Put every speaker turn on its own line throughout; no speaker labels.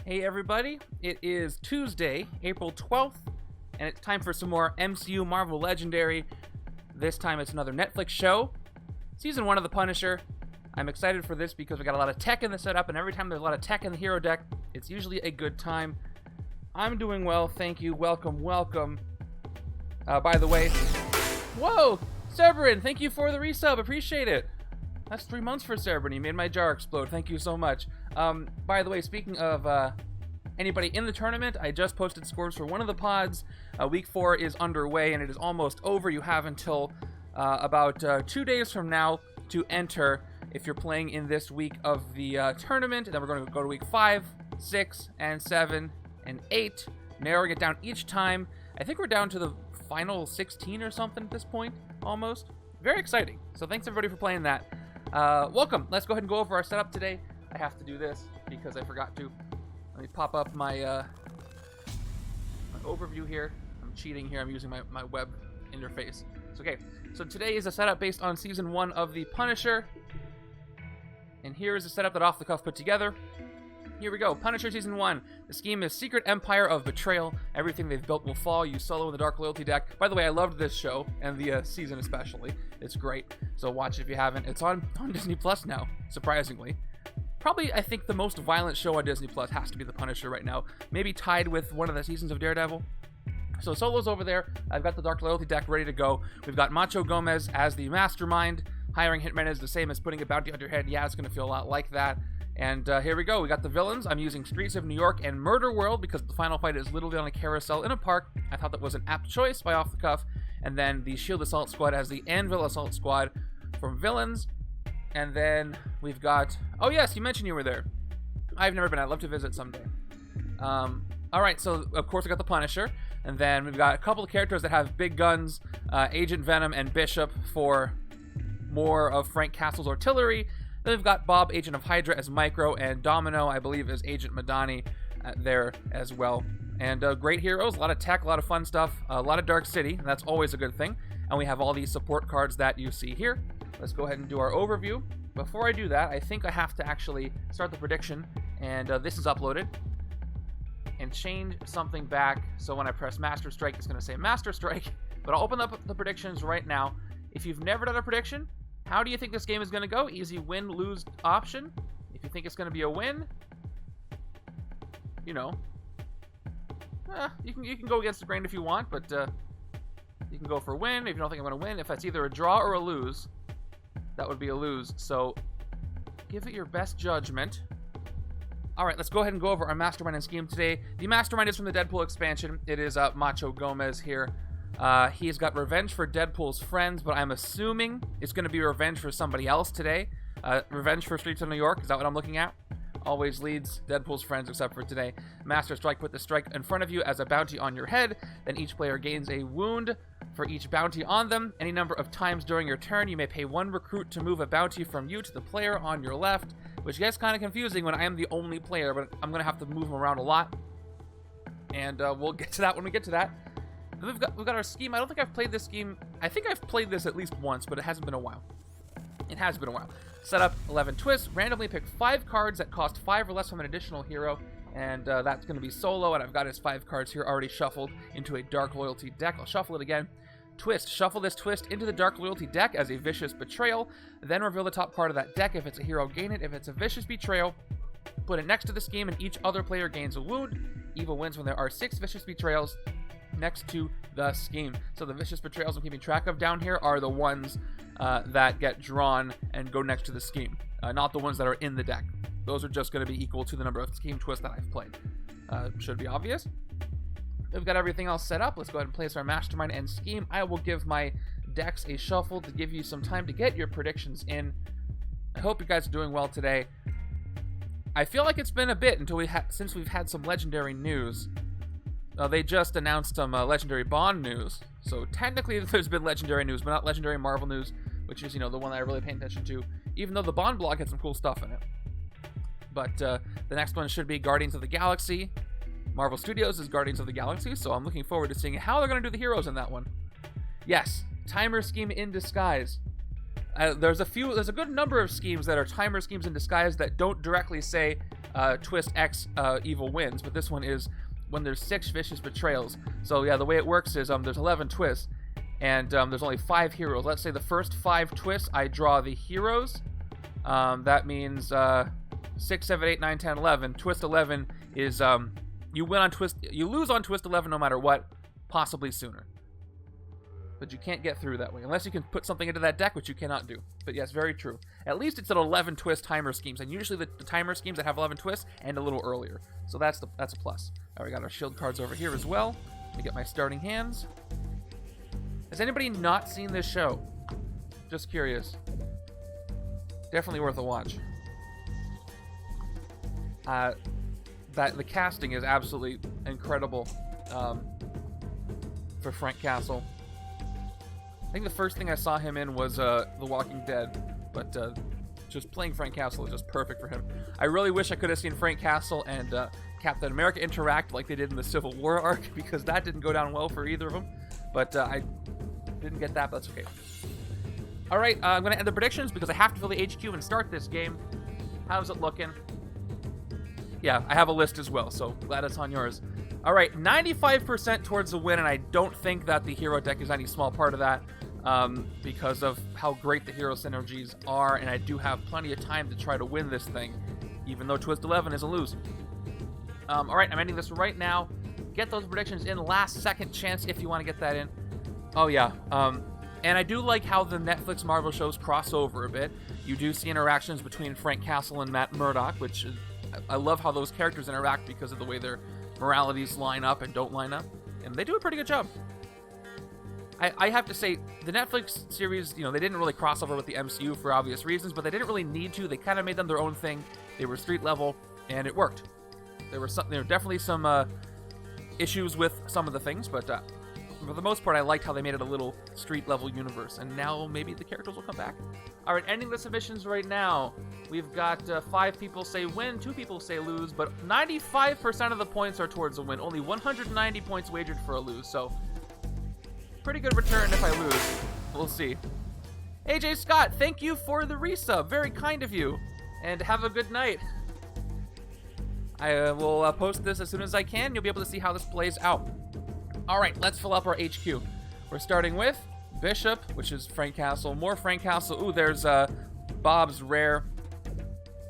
Hey everybody, it is Tuesday, April 12th, and it's time for some more MCU Marvel Legendary. This time it's another Netflix show, Season 1 of The Punisher. I'm excited for this because we got a lot of tech in the setup, and every time there's a lot of tech in the hero deck, it's usually a good time. I'm doing well, thank you, welcome. By the way, whoa, Cerberin, thank you for the resub, appreciate it. That's 3 months for Cerberin, you made my jar explode, thank you so much. By the way, speaking of anybody in the tournament, I just posted scores for one of the pods. Week 4 is underway and it is almost over. You have until about 2 days from now to enter if you're playing in this week of the tournament. And then we're going to go to week 5, 6, and 7, and 8, narrowing it down each time. I think we're down to the final 16 or something at this point, almost. Very exciting. So thanks everybody for playing that. Welcome. Let's go ahead and go over our setup today. I have to do this because I forgot to. Let me pop up my, my overview here. I'm cheating here. I'm using my web interface. So, okay. So today is a setup based on Season 1 of The Punisher. And here is a setup that Off the Cuff put together. Here we go. Punisher Season 1. The scheme is Secret Empire of Betrayal. Everything they've built will fall. Use solo in the Dark Loyalty deck. By the way, I loved this show, and the season especially. It's great. So watch it if you haven't. It's on Disney Plus now, surprisingly. Probably, I think, the most violent show on Disney Plus has to be The Punisher right now. Maybe tied with one of the seasons of Daredevil. So Solo's over there. I've got the Dark Loyalty deck ready to go. We've got Macho Gomez as the Mastermind. Hiring Henchmen is the same as putting a bounty on your head. Yeah, it's going to feel a lot like that. And here we go. We got the villains. I'm using Streets of New York and Murderworld because the final fight is literally on a carousel in a park. I thought that was an apt choice by Off the Cuff. And then the S.H.I.E.L.D. Assault Squad as the ANVIL Assault Squad from villains. And then we've got... Oh, yes, you mentioned you were there. I've never been. I'd love to visit someday. All right, so, of course, we got the Punisher. And then we've got a couple of characters that have big guns. Agent Venom and Bishop for more of Frank Castle's artillery. Then we've got Bob, Agent of HYDRA, as Micro. And Domino, I believe, as Agent Madani there as well. And great heroes. A lot of tech, a lot of fun stuff. A lot of Dark City. And that's always a good thing. And we have all these support cards that you see here. Let's go ahead and do our overview. Before I do that, I think I have to actually start the prediction, and this is uploaded, and change something back, so when I press Master Strike, it's going to say Master Strike, but I'll open up the predictions right now. If you've never done a prediction, how do you think this game is going to go? Easy win, lose option. If you think it's going to be a win, you know, you can go against the grain if you want, but you can go for a win if you don't think I'm going to win. If that's either a draw or a lose, that would be a lose, so give it your best judgment. All right, let's go ahead and go over our Mastermind and scheme today. The Mastermind is from the Deadpool expansion. It is Macho Gomez here. He's got revenge for Deadpool's friends, but I'm assuming it's going to be revenge for somebody else today. Revenge for Streets of New York, is that what I'm looking at? Always leads Deadpool's friends except for today. Master Strike, put the strike in front of you as a bounty on your head. Then each player gains a wound for each bounty on them. Any number of times during your turn, you may pay one recruit to move a bounty from you to the player on your left, which gets kind of confusing when I am the only player, but I'm going to have to move them around a lot. And we'll get to that when we get to that. Then we've got our scheme. I don't think I've played this scheme. I think I've played this at least once, but it hasn't been a while. It has been a while. Set up 11 twists. Randomly pick 5 cards that cost 5 or less from an additional hero. And that's going to be solo. And I've got his 5 cards here already shuffled into a Dark Loyalty deck. I'll shuffle it again. Twist. Shuffle this twist into the Dark Loyalty deck as a Vicious Betrayal. Then reveal the top card of that deck. If it's a hero, gain it. If it's a Vicious Betrayal, put it next to the scheme and each other player gains a wound. Evil wins when there are 6 Vicious Betrayals next to the scheme. So the Vicious Betrayals I'm keeping track of down here are the ones that get drawn and go next to the scheme, not the ones that are in the deck. Those are just going to be equal to the number of scheme twists that I've played. Should be obvious. We've got everything else set up. Let's go ahead and place our Mastermind and scheme. I will give my decks a shuffle to give you some time to get your predictions in. I hope you guys are doing well today. I feel like it's been a bit since we've had some legendary news. They just announced some legendary Bond news, so technically there's been legendary news, but not legendary Marvel news, which is, you know, the one that I really pay attention to, even though the Bond blog had some cool stuff in it. But the next one should be Guardians of the Galaxy. Marvel Studios is Guardians of the Galaxy, so I'm looking forward to seeing how they're going to do the heroes in that one. Yes, timer scheme in disguise. There's a good number of schemes that are timer schemes in disguise that don't directly say twist X evil wins, but this one is when there's 6 vicious betrayals. So yeah, the way it works is there's 11 twists, and there's only 5 heroes. Let's say the first 5 twists, I draw the heroes. That means 6, 7, 8, 9, 10, 11. Twist 11 is you win on twist, you lose on twist 11 no matter what, possibly sooner. But you can't get through that way unless you can put something into that deck, which you cannot do. But yes, very true. At least it's an 11 twist timer schemes, and usually the timer schemes that have 11 twists end a little earlier. So that's a plus. All right, we got our shield cards over here as well. Let me get my starting hands. Has anybody not seen this show? Just curious. Definitely worth a watch. The casting is absolutely incredible for Frank Castle. I think the first thing I saw him in was The Walking Dead, but just playing Frank Castle is just perfect for him. I really wish I could have seen Frank Castle and Captain America interact like they did in the Civil War arc, because that didn't go down well for either of them. But I didn't get that, but that's okay. All right, I'm going to end the predictions because I have to fill the HQ and start this game. How's it looking? Yeah, I have a list as well, so glad it's on yours. All right, 95% towards the win, and I don't think that the hero deck is any small part of that because of how great the hero synergies are, and I do have plenty of time to try to win this thing, even though Twist 11 is a lose. All right, I'm ending this right now. Get those predictions in last second chance if you want to get that in. Oh, yeah. And I do like how the Netflix Marvel shows cross over a bit. You do see interactions between Frank Castle and Matt Murdock, which is, I love how those characters interact because of the way their moralities line up and don't line up. And they do a pretty good job. I have to say, the Netflix series, you know, they didn't really cross over with the MCU for obvious reasons, but they didn't really need to. They kind of made them their own thing. They were street level, and it worked. There were definitely some issues with some of the things, but for the most part, I liked how they made it a little street-level universe, and now maybe the characters will come back. All right, ending the submissions right now. We've got 5 people say win, 2 people say lose, but 95% of the points are towards a win. Only 190 points wagered for a lose, so pretty good return if I lose. We'll see. AJ Scott, thank you for the resub. Very kind of you, and have a good night. I will post this as soon as I can. You'll be able to see how this plays out. All right, let's fill up our HQ. We're starting with Bishop, which is Frank Castle. More Frank Castle. Ooh, there's Bob's Rare.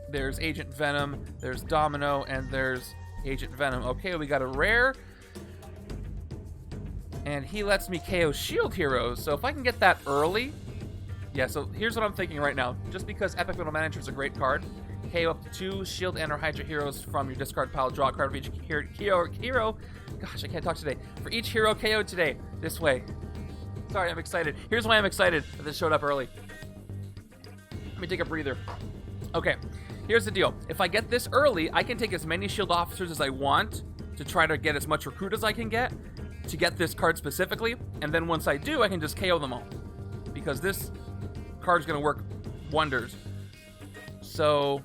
There's Agent Venom. There's Domino, and there's Agent Venom. Okay, we got a Rare. And he lets me KO shield heroes. So if I can get that early... Yeah, so here's what I'm thinking right now. Just because Epic Battle Manager is a great card, KO up to 2 shield and or Hydra heroes from your discard pile. Draw a card for each hero. Gosh, I can't talk today. For each hero KO'd today. This way. Sorry, I'm excited. Here's why I'm excited that this showed up early. Let me take a breather. Okay, here's the deal. If I get this early, I can take as many shield officers as I want to try to get as much recruit as I can get to get this card specifically. And then once I do, I can just KO them all. Because this card's going to work wonders. So,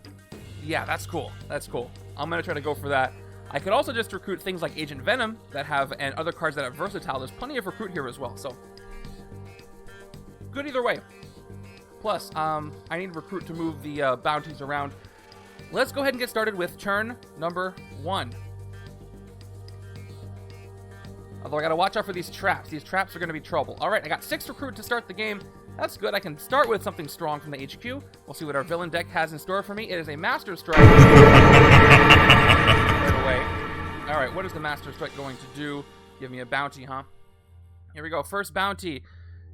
yeah, that's cool. That's cool. I'm going to try to go for that. I could also just recruit things like Agent Venom that have, and other cards that have versatile. There's plenty of recruit here as well, so good either way. Plus, I need recruit to move the bounties around. Let's go ahead and get started with turn number 1. Although I gotta watch out for these traps. These traps are gonna be trouble. All right, I got 6 recruit to start the game. That's good. I can start with something strong from the HQ. We'll see what our villain deck has in store for me. It is a Master Strike. Right away. All right, what is the Master Strike going to do? Give me a bounty, huh? Here we go. First bounty.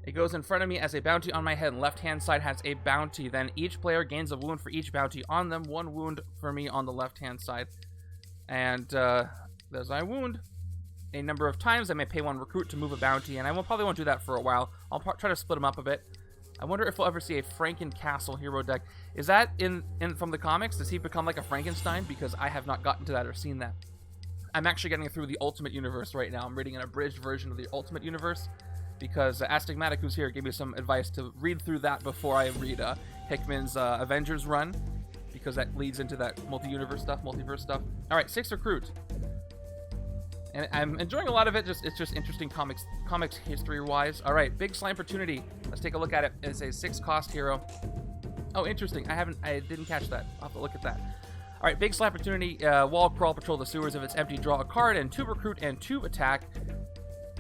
It goes in front of me as a bounty on my head. Left-hand side has a bounty. Then each player gains a wound for each bounty on them. 1 wound for me on the left-hand side. And there's my wound. A number of times I may pay 1 recruit to move a bounty, and I probably won't do that for a while. I'll try to split them up a bit. I wonder if we'll ever see a Franken-Castle hero deck. Is that in from the comics? Does he become like a Frankenstein? Because I have not gotten to that or seen that. I'm actually getting through the Ultimate Universe right now. I'm reading an abridged version of the Ultimate Universe because Astigmatic, who's here, gave me some advice to read through that before I read Hickman's Avengers run, because that leads into that multi-universe stuff, multiverse stuff. All right, 6 recruit. And I'm enjoying a lot of it. It's just interesting comics history-wise. All right, big slime opportunity. Let's take a look at it. It's a 6-cost hero. Oh, interesting. I didn't catch that. I'll have to look at that. Alright, big slap opportunity. Wall crawl, patrol the sewers. If it's empty, draw a card, and 2 recruit and 2 attack.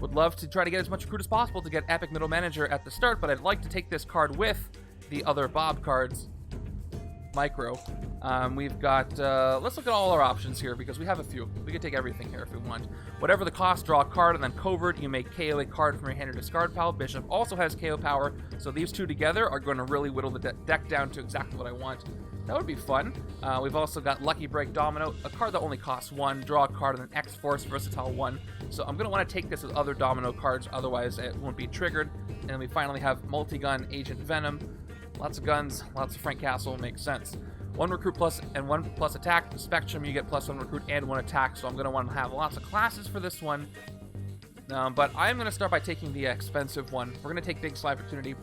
Would love to try to get as much recruit as possible to get Epic Middle Manager at the start, but I'd like to take this card with the other Bob cards. Micro. We've got, let's look at all our options here, because we have a few. We can take everything here if we want. Whatever the cost, draw a card, and then Covert, you may KO a card from your hand or discard pile. Bishop also has KO power, so these two together are going to really whittle the deck down to exactly what I want. That would be fun. We've also got Lucky Break Domino, a card that only costs 1, draw a card, and then X-Force Versatile 1. So I'm going to want to take this with other Domino cards, otherwise it won't be triggered. And we finally have Multi-Gun Agent Venom. Lots of guns, lots of Frank Castle, makes sense. 1 recruit plus and 1 plus attack. Spectrum, you get plus 1 recruit and 1 attack, so I'm going to want to have lots of classes for this one. But I'm going to start by taking the expensive one. We're going to take Big Slide Opportunity,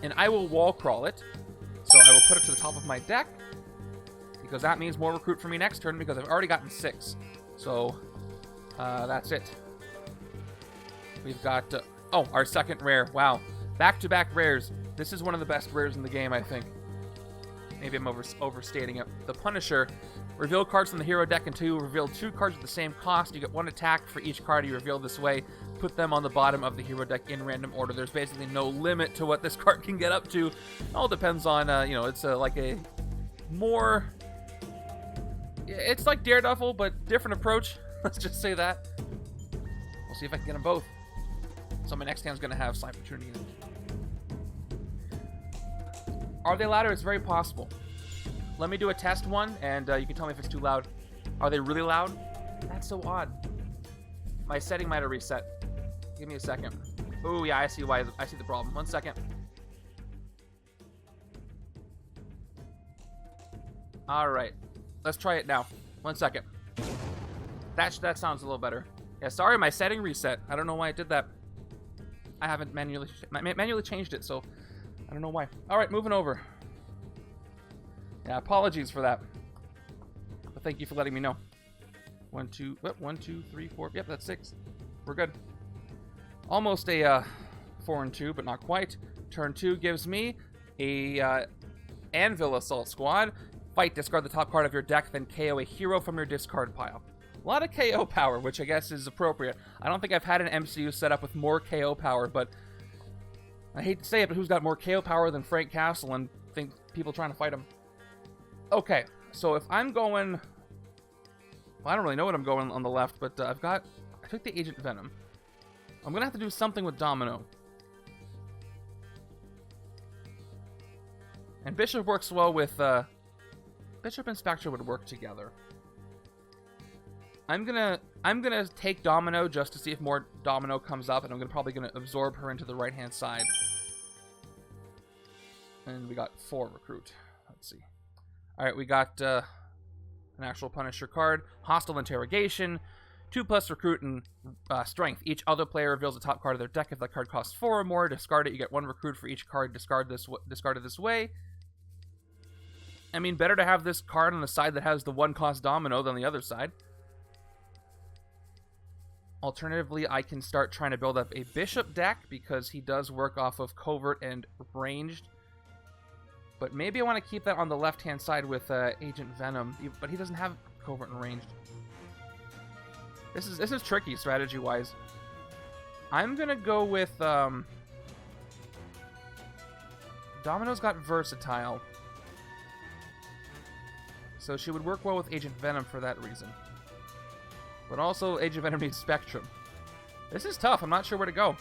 and I will wall crawl it. So I will put it to the top of my deck, because that means more recruit for me next turn, because I've already gotten 6. So that's it. We've got, oh, our second rare. Wow. Back-to-back rares. This is one of the best rares in the game, I think. Maybe I'm overstating it. The Punisher. Reveal cards from the hero deck until you reveal 2 cards with the same cost. You get 1 attack for each card you reveal this way. Put them on the bottom of the hero deck in random order. There's basically no limit to what this card can get up to. It all depends on, you know, it's like a more... It's like Daredevil, but different approach. Let's just say that. We'll see if I can get them both. So my next hand's going to have Slide Opportunity in it. Are they louder? It's very possible. Let me do a test one, and you can tell me if it's too loud. Are they really loud? That's so odd. My setting might have reset. Give me a second. Oh yeah, I see why. I see the problem. 1 second. All right, let's try it now. 1 second. That sounds a little better. Yeah, sorry, my setting reset. I don't know why it did that. I haven't manually changed it, so I don't know why. All right, moving over. Yeah, apologies for that. But thank you for letting me know. 1, 2, 1, 2, 3, 4. Yep, that's 6. We're good. Almost a 4 and 2, but not quite. Turn 2 gives me a Anvil Assault Squad. Fight, discard the top card of your deck, then KO a hero from your discard pile. A lot of KO power, which I guess is appropriate. I don't think I've had an MCU set up with more KO power, but I hate to say it, but who's got more KO power than Frank Castle and think people trying to fight him? Okay, so if I'm going... Well, I don't really know what I'm going on the left, but I took the Agent Venom. I'm going to have to do something with Domino. And Bishop works well with... Bishop and Spectre would work together. I'm gonna take Domino just to see if more Domino comes up, and I'm probably gonna absorb her into the right-hand side. And we got 4 recruit. Let's see. Alright, we got an actual Punisher card. Hostile Interrogation. 2+ recruit and strength. Each other player reveals the top card of their deck. If that card costs 4 or more, discard it. You get 1 recruit for each card discarded this way. I mean, better to have this card on the side that has the 1-cost Domino than the other side. Alternatively, I can start trying to build up a Bishop deck because he does work off of Covert and Ranged. But maybe I want to keep that on the left-hand side with Agent Venom, but he doesn't have Covert and Ranged. This is tricky strategy-wise. I'm gonna go with Domino's got Versatile, so she would work well with Agent Venom for that reason. But also, Agent Venom needs Spectrum. This is tough. I'm not sure where to go.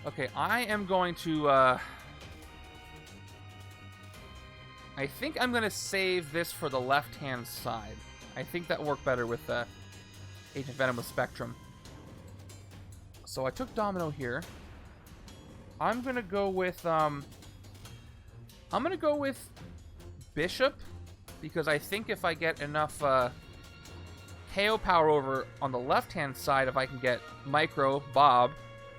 Okay, I am going to... I think I'm going to save this for the left-hand side. I think that worked better with Agent Venom with Spectrum. So I took Domino here. I'm going to go with... I'm going to go with Bishop, because I think if I get enough... KO power over on the left-hand side, if I can get Micro, Bob,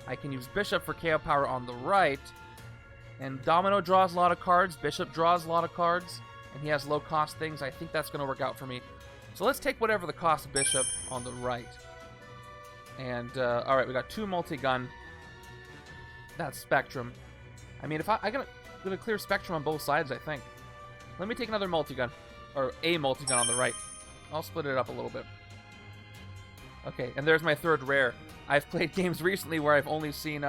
I can use Bishop for KO power on the right. And Domino draws a lot of cards, Bishop draws a lot of cards, and he has low-cost things. I think that's going to work out for me. So let's take whatever the cost of Bishop on the right. And, alright, we got 2 multi-gun. That's Spectrum. I mean, if I'm going to clear Spectrum on both sides, I think. Let me take another multi-gun. or a multi-gun on the right. I'll split it up a little bit. Okay, and there's my third rare. I've played games recently where I've only seen,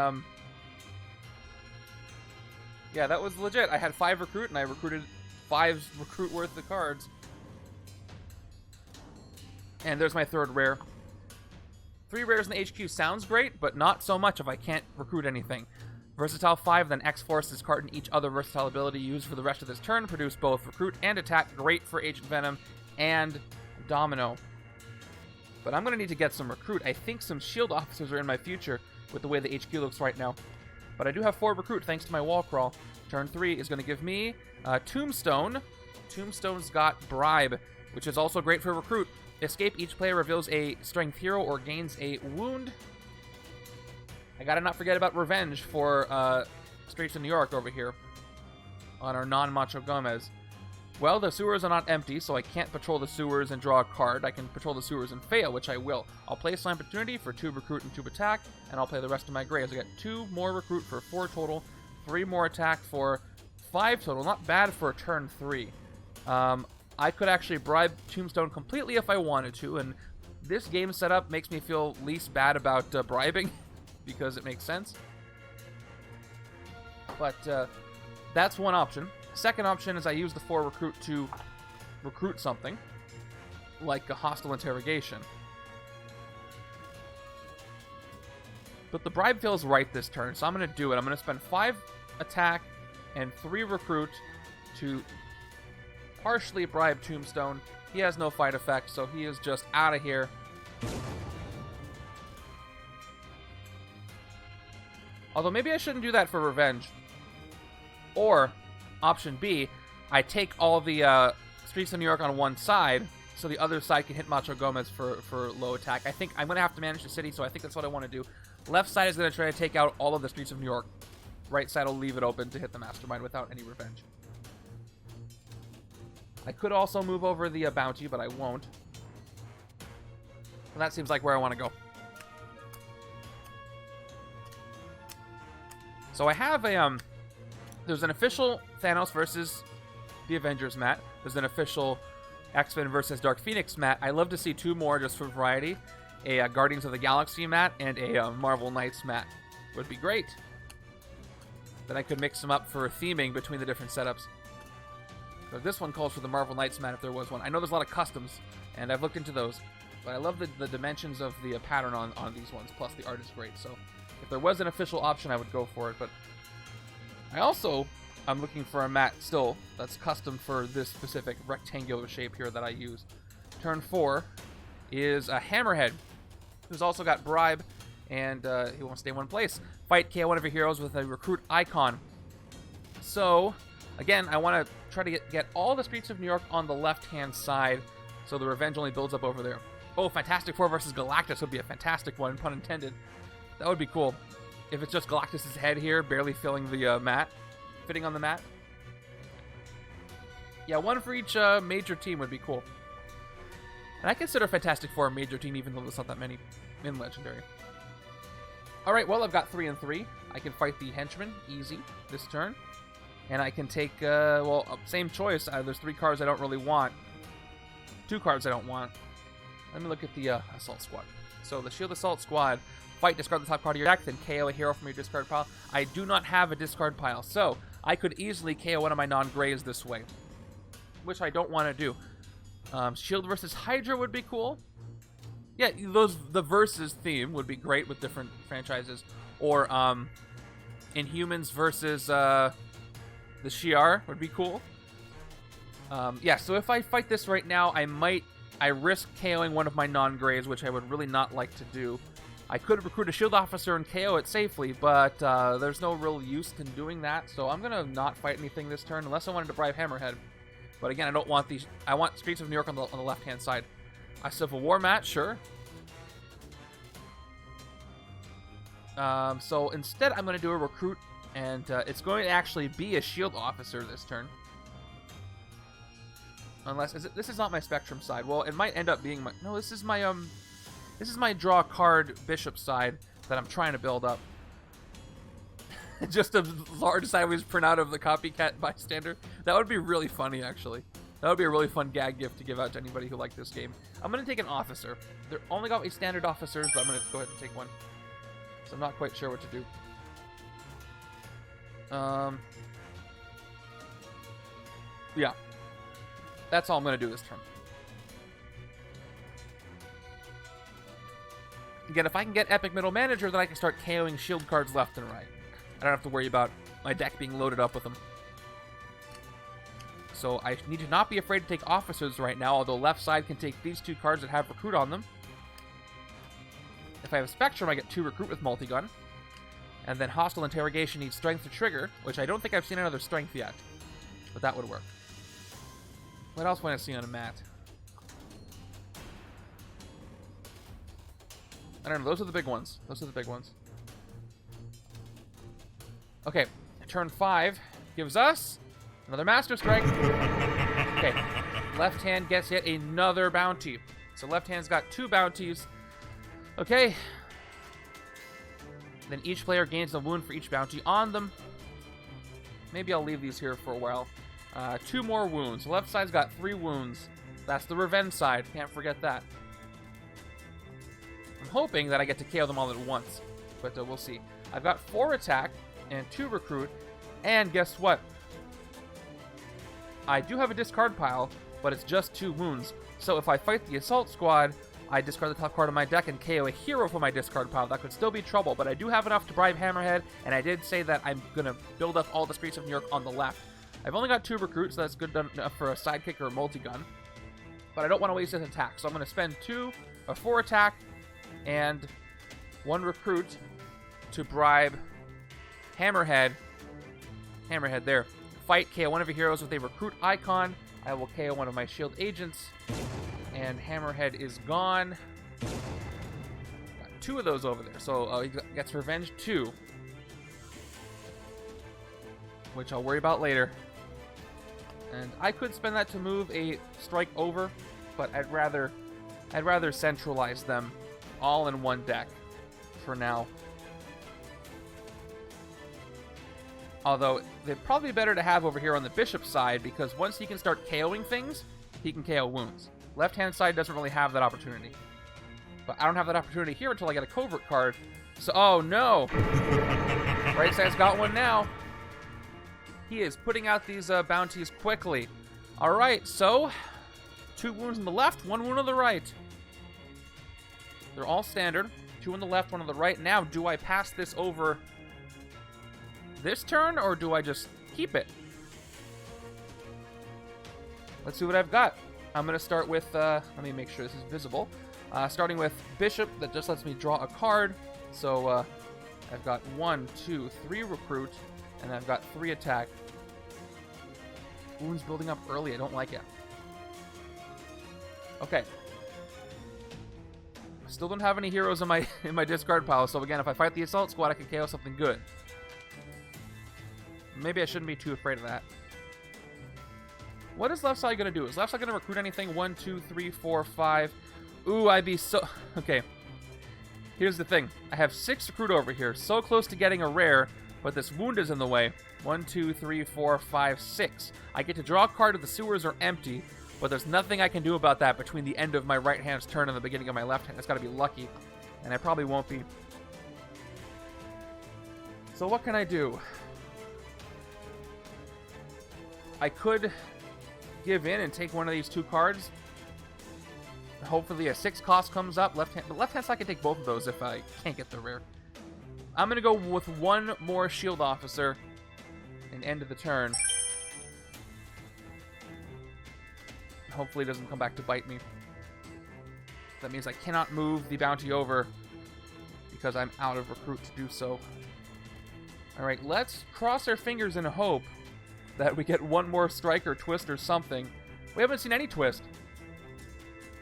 yeah, that was legit. I had 5 recruit, and I recruited 5 recruit worth of cards. And there's my third rare. 3 rares in the HQ sounds great, but not so much if I can't recruit anything. Versatile 5, then X-Force this card and each other versatile ability used for the rest of this turn. Produce both recruit and attack. Great for Agent Venom and Domino. But I'm going to need to get some recruit. I think some S.H.I.E.L.D. officers are in my future with the way the HQ looks right now. But I do have 4 recruit thanks to my wall crawl. Turn 3 is going to give me Tombstone. Tombstone's got Bribe, which is also great for recruit. Escape, each player reveals a strength hero or gains a wound. I gotta not forget about Revenge for Streets of New York over here on our non-Macho Gomez. Well, the sewers are not empty, so I can't patrol the sewers and draw a card. I can patrol the sewers and fail, which I will. I'll play Slam Opportunity for 2 recruit and 2 attack, and I'll play the rest of my graves. I got 2 more recruit for 4 total, 3 more attack for 5 total. Not bad for a turn 3. I could actually bribe Tombstone completely if I wanted to, and this game setup makes me feel least bad about bribing, because it makes sense. But that's one option. Second option is I use the 4 recruit to recruit something, like a hostile interrogation. But the bribe feels right this turn, so I'm going to do it. I'm going to spend 5 attack and 3 recruit to partially bribe Tombstone. He has no fight effect, so he is just out of here. Although maybe I shouldn't do that for Revenge. Or, option B, I take all the Streets of New York on one side, so the other side can hit Macho Gomez for low attack. I think I'm going to have to manage the city, so I think that's what I want to do. Left side is going to try to take out all of the Streets of New York. Right side will leave it open to hit the Mastermind without any revenge. I could also move over the bounty, but I won't. And that seems like where I want to go. So I have a, there's an official Thanos versus the Avengers mat. There's an official X-Men versus Dark Phoenix mat. I love to see 2 more just for variety. A Guardians of the Galaxy mat and a Marvel Knights mat would be great. Then I could mix them up for theming between the different setups. So this one calls for the Marvel Knights mat if there was one. I know there's a lot of customs, and I've looked into those. But I love the dimensions of the pattern on these ones, plus the art is great. So if there was an official option, I would go for it. But I'm looking for a mat still that's custom for this specific rectangular shape here that I use. Turn 4 is a Hammerhead, who's also got Bribe, and he won't stay in one place. Fight KO one of your heroes with a recruit icon. So, again, I want to try to get all the Streets of New York on the left-hand side, so the revenge only builds up over there. Oh, Fantastic Four versus Galactus would be a fantastic one, pun intended. That would be cool. If it's just Galactus' head here, barely filling the mat, fitting on the mat. Yeah, 1 for each major team would be cool. And I consider Fantastic Four a major team, even though there's not that many in Legendary. Alright, well, I've got 3 and 3. I can fight the Henchmen, easy, this turn. And I can take, same choice. There's 3 cards I don't really want. 2 cards I don't want. Let me look at the Assault Squad. So the Shield Assault Squad. Fight, discard the top card of your deck, then KO a hero from your discard pile. I do not have a discard pile, so I could easily KO one of my non-grays this way. Which I don't want to do. S.H.I.E.L.D. versus HYDRA would be cool. Yeah, the versus theme would be great with different franchises. Or Inhumans versus the Shi'ar would be cool. Yeah, so if I fight this right now, I risk KOing one of my non-grays, which I would really not like to do. I could recruit a S.H.I.E.L.D. officer and KO it safely, but there's no real use in doing that, so I'm going to not fight anything this turn, unless I wanted to bribe Hammerhead. But again, I don't want these. I want Streets of New York on the left-hand side. A Civil War match, sure. So instead, I'm going to do a recruit, and it's going to actually be a S.H.I.E.L.D. officer this turn. Unless this is not my Spectrum side. Well, it might end up being my. No, this is my draw card Bishop side that I'm trying to build up. Just a large sideways printout of the copycat bystander. That would be really funny, actually. That would be a really fun gag gift to give out to anybody who liked this game. I'm going to take an officer. They're only got standard officers, but I'm going to go ahead and take one. So I'm not quite sure what to do. Yeah. That's all I'm going to do this turn. Again, if I can get Epic Middle Manager, then I can start KOing shield cards left and right. I don't have to worry about my deck being loaded up with them. So I need to not be afraid to take officers right now, although left side can take these 2 cards that have recruit on them. If I have Spectrum, I get 2 recruit with multi-gun. And then Hostile Interrogation needs strength to trigger, which I don't think I've seen another strength yet. But that would work. What else want to see on a mat? I don't know, those are the big ones. Those are the big ones. Okay, turn 5 gives us another Master Strike. Okay, left hand gets yet another bounty. So left hand's got 2 bounties. Okay. Then each player gains a wound for each bounty on them. Maybe I'll leave these here for a while. 2 more wounds. Left side's got 3 wounds. That's the revenge side. Can't forget that. I'm hoping that I get to KO them all at once. But we'll see. I've got 4 attack and 2 recruit. And guess what? I do have a discard pile, but it's just 2 wounds. So if I fight the assault squad, I discard the top card of my deck and KO a hero from my discard pile. That could still be trouble, but I do have enough to bribe Hammerhead, and I did say that I'm going to build up all the Streets of New York on the left. I've only got 2 recruits, so that's good enough for a sidekick or a multi-gun. But I don't want to waste his attack, so I'm going to spend 4 attack and 1 recruit to bribe Hammerhead. Hammerhead there. Fight, KO one of your heroes with a recruit icon. I will KO one of my shield agents. And Hammerhead is gone. Got 2 of those over there. So he gets Revenge 2. Which I'll worry about later. And I could spend that to move a strike over, but I'd rather centralize them all in one deck for now. Although they're probably better to have over here on the Bishop side, because once he can start KOing things, he can KO wounds. Left-hand side doesn't really have that opportunity. But I don't have that opportunity here until I get a covert card. So, oh no! Right side's got one now. He is putting out these bounties quickly. Alright, so 2 wounds on the left, 1 wound on the right. They're all standard. 2 on the left, 1 on the right. Now, do I pass this over this turn, or do I just keep it? Let's see what I've got. I'm going to start with, let me make sure this is visible. Starting with Bishop, that just lets me draw a card. So, I've got 1, 2, 3 recruit, and I've got 3 attack. Wounds building up early, I don't like it. Okay. Still don't have any heroes in my discard pile, so again, if I fight the Assault Squad, I can KO something good. Maybe I shouldn't be too afraid of that. What is left side going to do? Is left side going to recruit anything? 1, 2, 3, 4, 5. Ooh, I'd be so... Okay. Here's the thing. I have 6 recruit over here. So close to getting a rare, but this wound is in the way. 1, 2, 3, 4, 5, 6. I get to draw a card if the sewers are empty, but there's nothing I can do about that between the end of my right hand's turn and the beginning of my left hand. It's got to be lucky, and I probably won't be. So what can I do? I could give in and take one of these 2 cards. Hopefully a 6 cost comes up. Left hand side I can take both of those if I can't get the rare. I'm going to go with 1 more shield officer and end of the turn. Hopefully it doesn't come back to bite me. That means I cannot move the bounty over because I'm out of recruit to do so. Alright, let's cross our fingers and hope that we get 1 more strike or twist or something. We haven't seen any twist.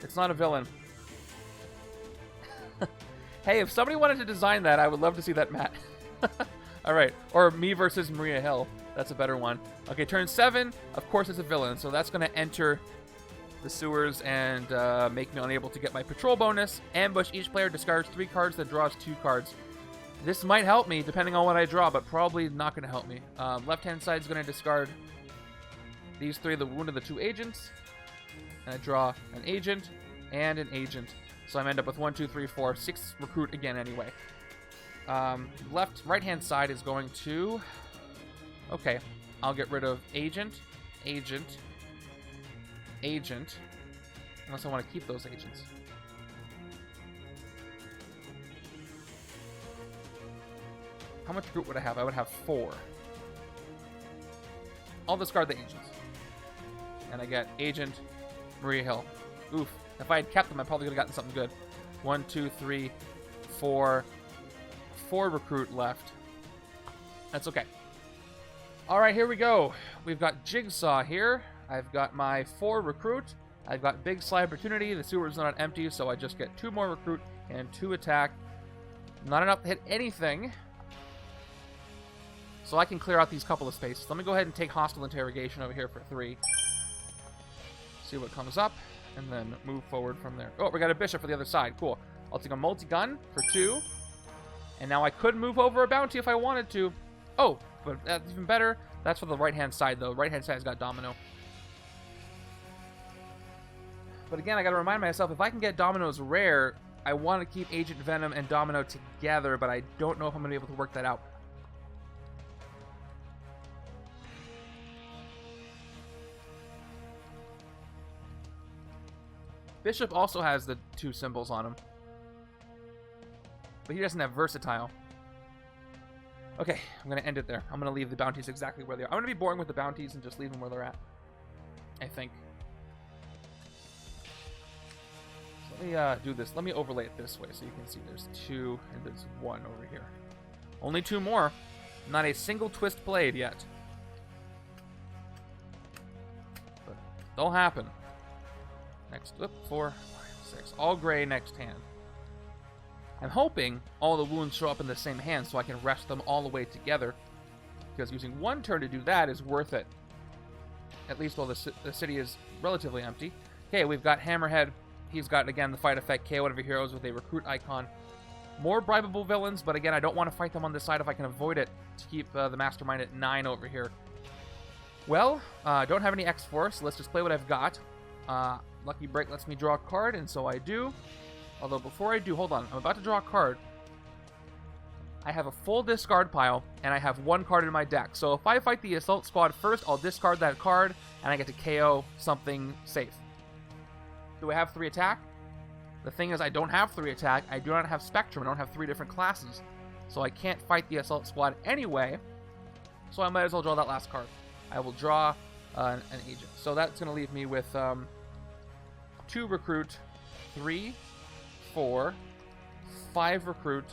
It's not a villain. Hey, if somebody wanted to design that, I would love to see that, Matt. Alright, or me versus Maria Hill. That's a better one. Okay, turn 7, of course it's a villain, so that's going to enter the sewers and make me unable to get my patrol bonus. Ambush, each player discards 3 cards, then draws 2 cards. This might help me, depending on what I draw, but probably not going to help me. Left-hand side is going to discard these three, the wound of the 2 agents. And I draw an agent and an agent. So I end up with 1, 2, 3, 4, 6 recruit again anyway. Right-hand side is going to... Okay, I'll get rid of agent, agent, agent. Unless I want to keep those agents. How much recruit would I have? I would have 4. I'll discard the agents. And I get agent, Maria Hill. Oof. If I had kept them, I probably could have gotten something good. 1, 2, 3, 4. 4 recruit left. That's okay. Alright, here we go. We've got Jigsaw here. I've got my 4 recruit. I've got Big Sly Opportunity. The sewer's not empty, so I just get 2 more recruit and 2 attack. Not enough to hit anything. So I can clear out these couple of spaces. Let me go ahead and take Hostile Interrogation over here for 3. See what comes up, and then move forward from there. Oh, we got a Bishop for the other side. Cool. I'll take a multi-gun for 2. And now I could move over a bounty if I wanted to. Oh, but that's even better. That's for the right-hand side, though. Right-hand side's got Domino. But again, I gotta remind myself, if I can get Domino's rare, I want to keep Agent Venom and Domino together, but I don't know if I'm gonna be able to work that out. Bishop also has the 2 symbols on him. But he doesn't have Versatile. Okay, I'm going to end it there. I'm going to leave the bounties exactly where they are. I'm going to be boring with the bounties and just leave them where they're at. I think. So let me do this. Let me overlay it this way so you can see there's 2 and there's 1 over here. Only 2 more. Not a single twist played yet. But they'll happen. Next, 4, 5, 6. All gray next hand. I'm hoping all the wounds show up in the same hand so I can rest them all the way together. Because using 1 turn to do that is worth it. At least while the city is relatively empty. Okay, we've got Hammerhead. He's got, again, the fight effect. KO whatever heroes with a recruit icon. More bribable villains, but again, I don't want to fight them on this side if I can avoid it to keep the Mastermind at 9 over here. Well, don't have any X-Force, so let's just play what I've got. Lucky Break lets me draw a card, and so I do. Although before I do, hold on, I'm about to draw a card. I have a full discard pile, and I have 1 card in my deck. So if I fight the Assault Squad first, I'll discard that card, and I get to KO something safe. Do I have 3 attack? The thing is, I don't have 3 attack. I do not have Spectrum. I don't have 3 different classes. So I can't fight the Assault Squad anyway. So I might as well draw that last card. I will draw an agent. So that's going to leave me with 2 recruit, 3, 4, 5 recruit.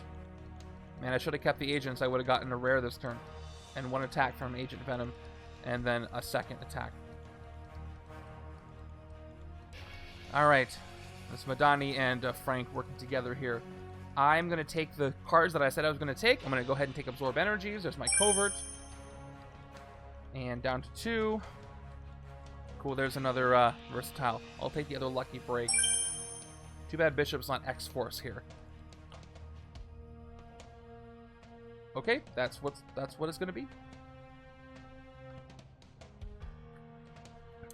Man, I should have kept the agents. I would have gotten a rare this turn. And 1 attack from Agent Venom. And then a 2nd attack. Alright. It's Madani and Frank working together here. I'm going to take the cards that I said I was going to take. I'm going to go ahead and take Absorb Energies. There's my Covert. And down to 2. Cool, there's another Versatile. I'll take the other Lucky Break. Too bad Bishop's not X-Force here. Okay, that's what it's going to be.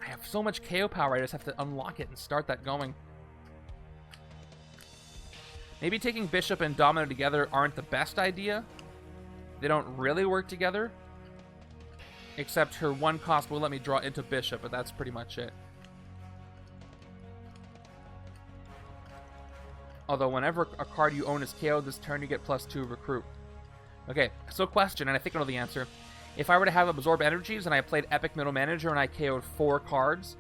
I have so much KO power, I just have to unlock it and start that going. Maybe taking Bishop and Domino together aren't the best idea. They don't really work together. Except her 1 cost will let me draw into Bishop, but that's pretty much it. Although whenever a card you own is KO'd this turn, you get +2 recruit. Okay, so question, and I think I know the answer. If I were to have Absorb Energies and I played Epic Middle Manager and I KO'd 4 cards,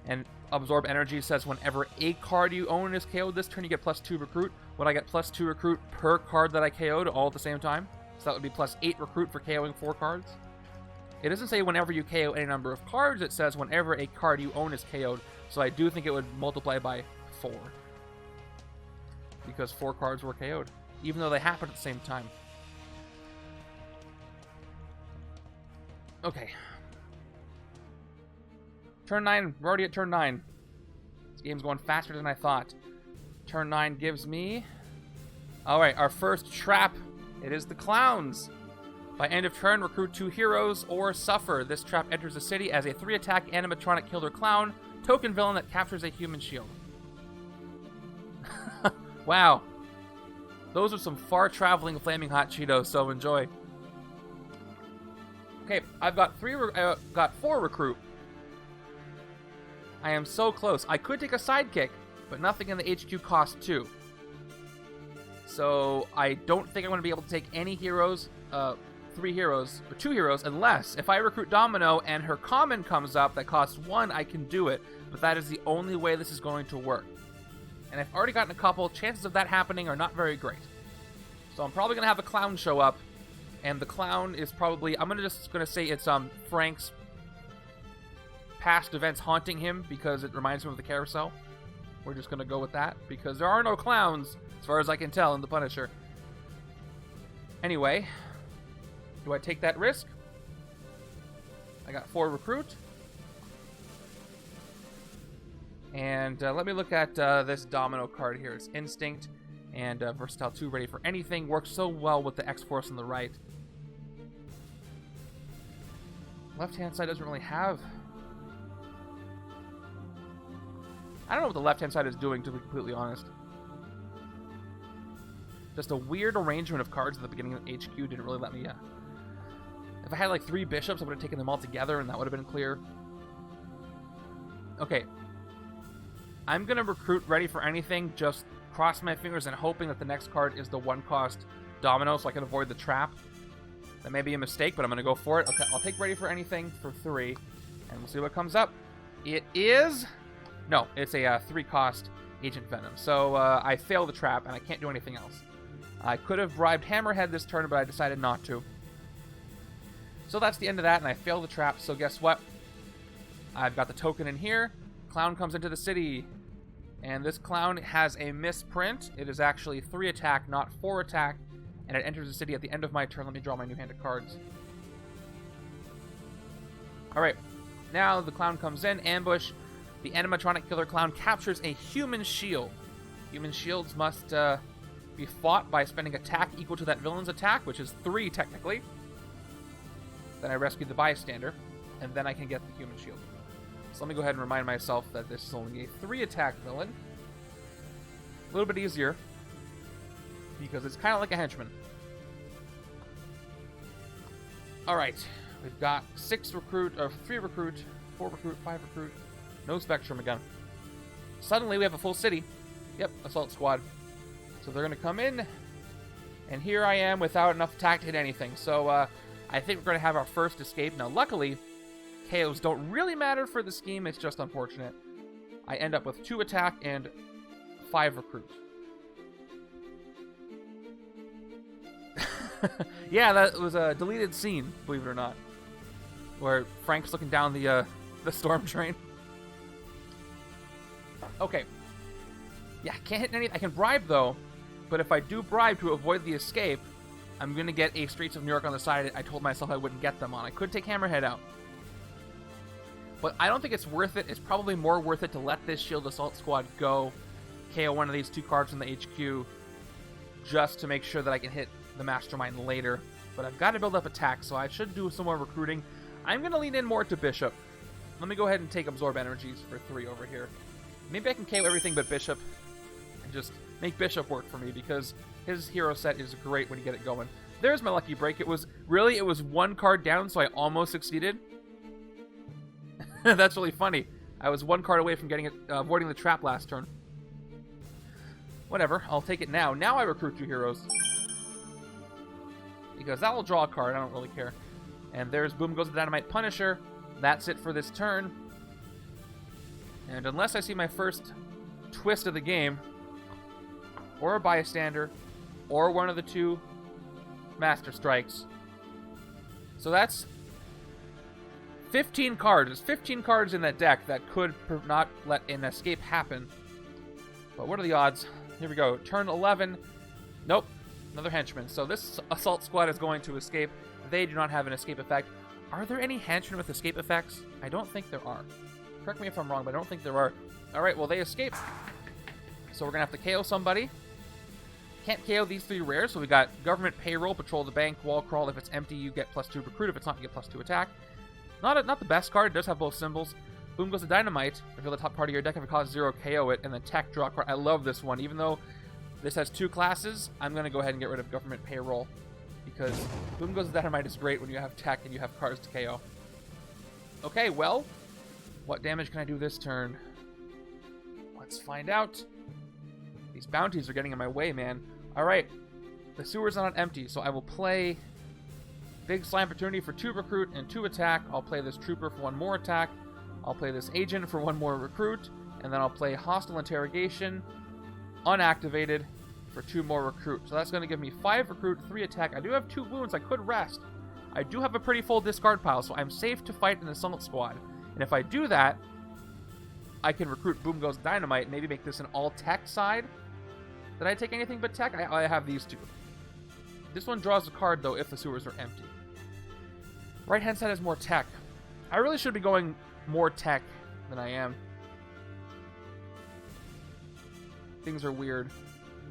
and Absorb Energy says whenever a card you own is KO'd this turn, you get +2 recruit, would I get +2 recruit per card that I KO'd all at the same time? So that would be +8 recruit for KOing 4 cards? It doesn't say whenever you KO any number of cards, it says whenever a card you own is KO'd, so I do think it would multiply by 4. Because 4 cards were KO'd, even though they happened at the same time. Okay. Turn 9, we're already at turn 9. This game's going faster than I thought. Turn 9 gives me... Alright, our first trap. It is the clowns. By end of turn, recruit 2 heroes or suffer. This trap enters the city as a 3-attack animatronic killer clown, token villain that captures a human shield. Wow. Those are some far-traveling flaming hot Cheetos, so enjoy. Okay, I've got 4 recruit. I am so close. I could take a sidekick, but nothing in the HQ costs 2. So I don't think I'm going to be able to take any heroes, 3 heroes, or 2 heroes, unless if I recruit Domino and her common comes up that costs 1, I can do it. But that is the only way this is going to work. And I've already gotten a couple. Chances of that happening are not very great. So I'm probably going to have a clown show up. And the clown is probably... I'm just going to say it's Frank's past events haunting him because it reminds him of the carousel. We're just going to go with that because there are no clowns, as far as I can tell, in The Punisher. Anyway, do I take that risk? I got 4 recruit. And let me look at this Domino card here. It's Instinct and Versatile 2, ready for anything. Works so well with the X-Force on the right. Left-hand side doesn't really have... I don't know what the left-hand side is doing, to be completely honest. Just a weird arrangement of cards at the beginning of HQ didn't really let me... If I had like 3 bishops, I would have taken them all together, and that would have been clear. Okay. I'm going to recruit ready for anything, just cross my fingers and hoping that the next card is the 1-cost Domino so I can avoid the trap. That may be a mistake, but I'm going to go for it. Okay, I'll take ready for anything for 3, and we'll see what comes up. It is... No, it's a 3-cost Agent Venom. So I fail the trap, and I can't do anything else. I could have bribed Hammerhead this turn, but I decided not to. So that's the end of that, and I fail the trap. So guess what? I've got the token in here. Clown comes into the city. And this clown has a misprint. It is actually 3-attack, not 4-attack. And it enters the city at the end of my turn. Let me draw my new hand of cards. Alright. Now the clown comes in. Ambush. The animatronic killer clown captures a human shield. Human shields must be fought by spending attack equal to that villain's attack, which is 3 technically. Then I rescue the bystander. And then I can get the human shield. So let me go ahead and remind myself that this is only a 3-attack villain. A little bit easier, because it's kind of like a henchman. Alright, we've got 6 recruit, or 3 recruit, 4 recruit, 5 recruit, no Spectrum again. Suddenly we have a full city. Yep, Assault Squad. So they're going to come in, and here I am without enough attack to hit anything. So I think we're going to have our first escape. Now luckily, KOs don't really matter for the scheme, it's just unfortunate. I end up with 2 attack and 5 recruit. Yeah, that was a deleted scene, believe it or not. Where Frank's looking down the storm train. Okay. Yeah, can't hit anything. I can bribe though, but if I do bribe to avoid the escape, I'm gonna get a Streets of New York on the side I told myself I wouldn't get them on. I could take Hammerhead out. But I don't think it's worth it. It's probably more worth it to let this Shield Assault Squad go, KO one of these 2 cards from the HQ, just to make sure that I can hit the Mastermind later. But I've got to build up attack, so I should do some more recruiting. I'm going to lean in more to Bishop. Let me go ahead and take Absorb Energies for 3 over here. Maybe I can KO everything but Bishop, and just make Bishop work for me, because his hero set is great when you get it going. There's my lucky break. It was 1 card down, so I almost succeeded. That's really funny. I was 1 card away from getting it, avoiding the trap last turn. Whatever, I'll take it now. Now I recruit 2 heroes. Because that will draw a card, I don't really care. And there's Boom Goes the Dynamite Punisher. That's it for this turn. And unless I see my first twist of the game, or a Bystander, or one of the 2 Master Strikes. So that's 15 cards. There's 15 cards in that deck that could not let an escape happen. But what are the odds? Here we go. Turn 11. Nope. Another henchman. So this Assault Squad is going to escape. They do not have an escape effect. Are there any henchmen with escape effects? I don't think there are. Correct me if I'm wrong, but I don't think there are. Alright, well, they escaped. So we're going to have to KO somebody. Can't KO these 3 rares, so we got Government Payroll, Patrol the Bank, Wall Crawl. If it's empty, you get +2 Recruit. If it's not, you get +2 Attack. Not the best card. It does have both symbols. Boom goes the Dynamite. Reveal the top card of your deck. If it costs 0, KO it. And then Tech, draw a card. I love this one. Even though this has 2 classes, I'm going to go ahead and get rid of Government Payroll. Because Boom goes the Dynamite is great when you have Tech and you have cards to KO. Okay, well, what damage can I do this turn? Let's find out. These bounties are getting in my way, man. Alright, the sewer's not empty, so I will play Big Slime Opportunity for 2 Recruit and 2 Attack. I'll play this Trooper for 1 more Attack. I'll play this Agent for 1 more Recruit. And then I'll play Hostile Interrogation, unactivated, for 2 more Recruit. So that's going to give me 5 Recruit, 3 Attack. I do have 2 wounds. I could rest. I do have a pretty full discard pile, so I'm safe to fight an Assault Squad. And if I do that, I can recruit Boom Goes Dynamite, maybe make this an all-tech side. Did I take anything but tech? I have these 2. This one draws a card, though, if the sewers are empty. Right-hand side has more tech. I really should be going more tech than I am. Things are weird.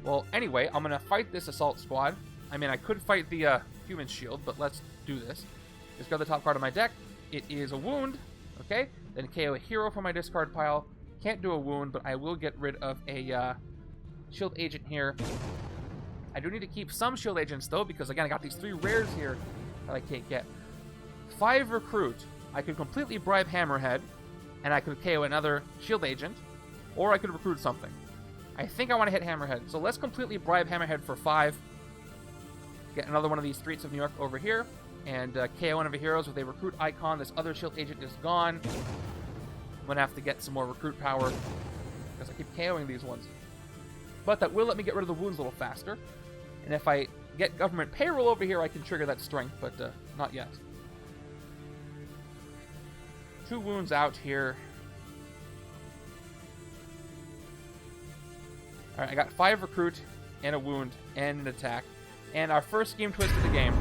Well, anyway, I'm going to fight this Assault Squad. I mean, I could fight the Human Shield, but let's do this. Discard the top card of my deck. It is a wound. Okay? Then KO a hero from my discard pile. Can't do a wound, but I will get rid of a Shield Agent here. I do need to keep some Shield Agents, though, because, again, I got these 3 rares here that I can't get. 5 Recruit. I could completely bribe Hammerhead, and I could KO another Shield Agent, or I could recruit something. I think I want to hit Hammerhead, so let's completely bribe Hammerhead for 5. Get another one of these Streets of New York over here, and KO one of the heroes with a Recruit icon. This other Shield Agent is gone. I'm going to have to get some more Recruit power, because I keep KOing these ones. But that will let me get rid of the wounds a little faster. And if I get Government Payroll over here, I can trigger that strength, but not yet. 2 wounds out here. Alright, I got 5 Recruit, and a wound, and an attack. And our first scheme twist of the game.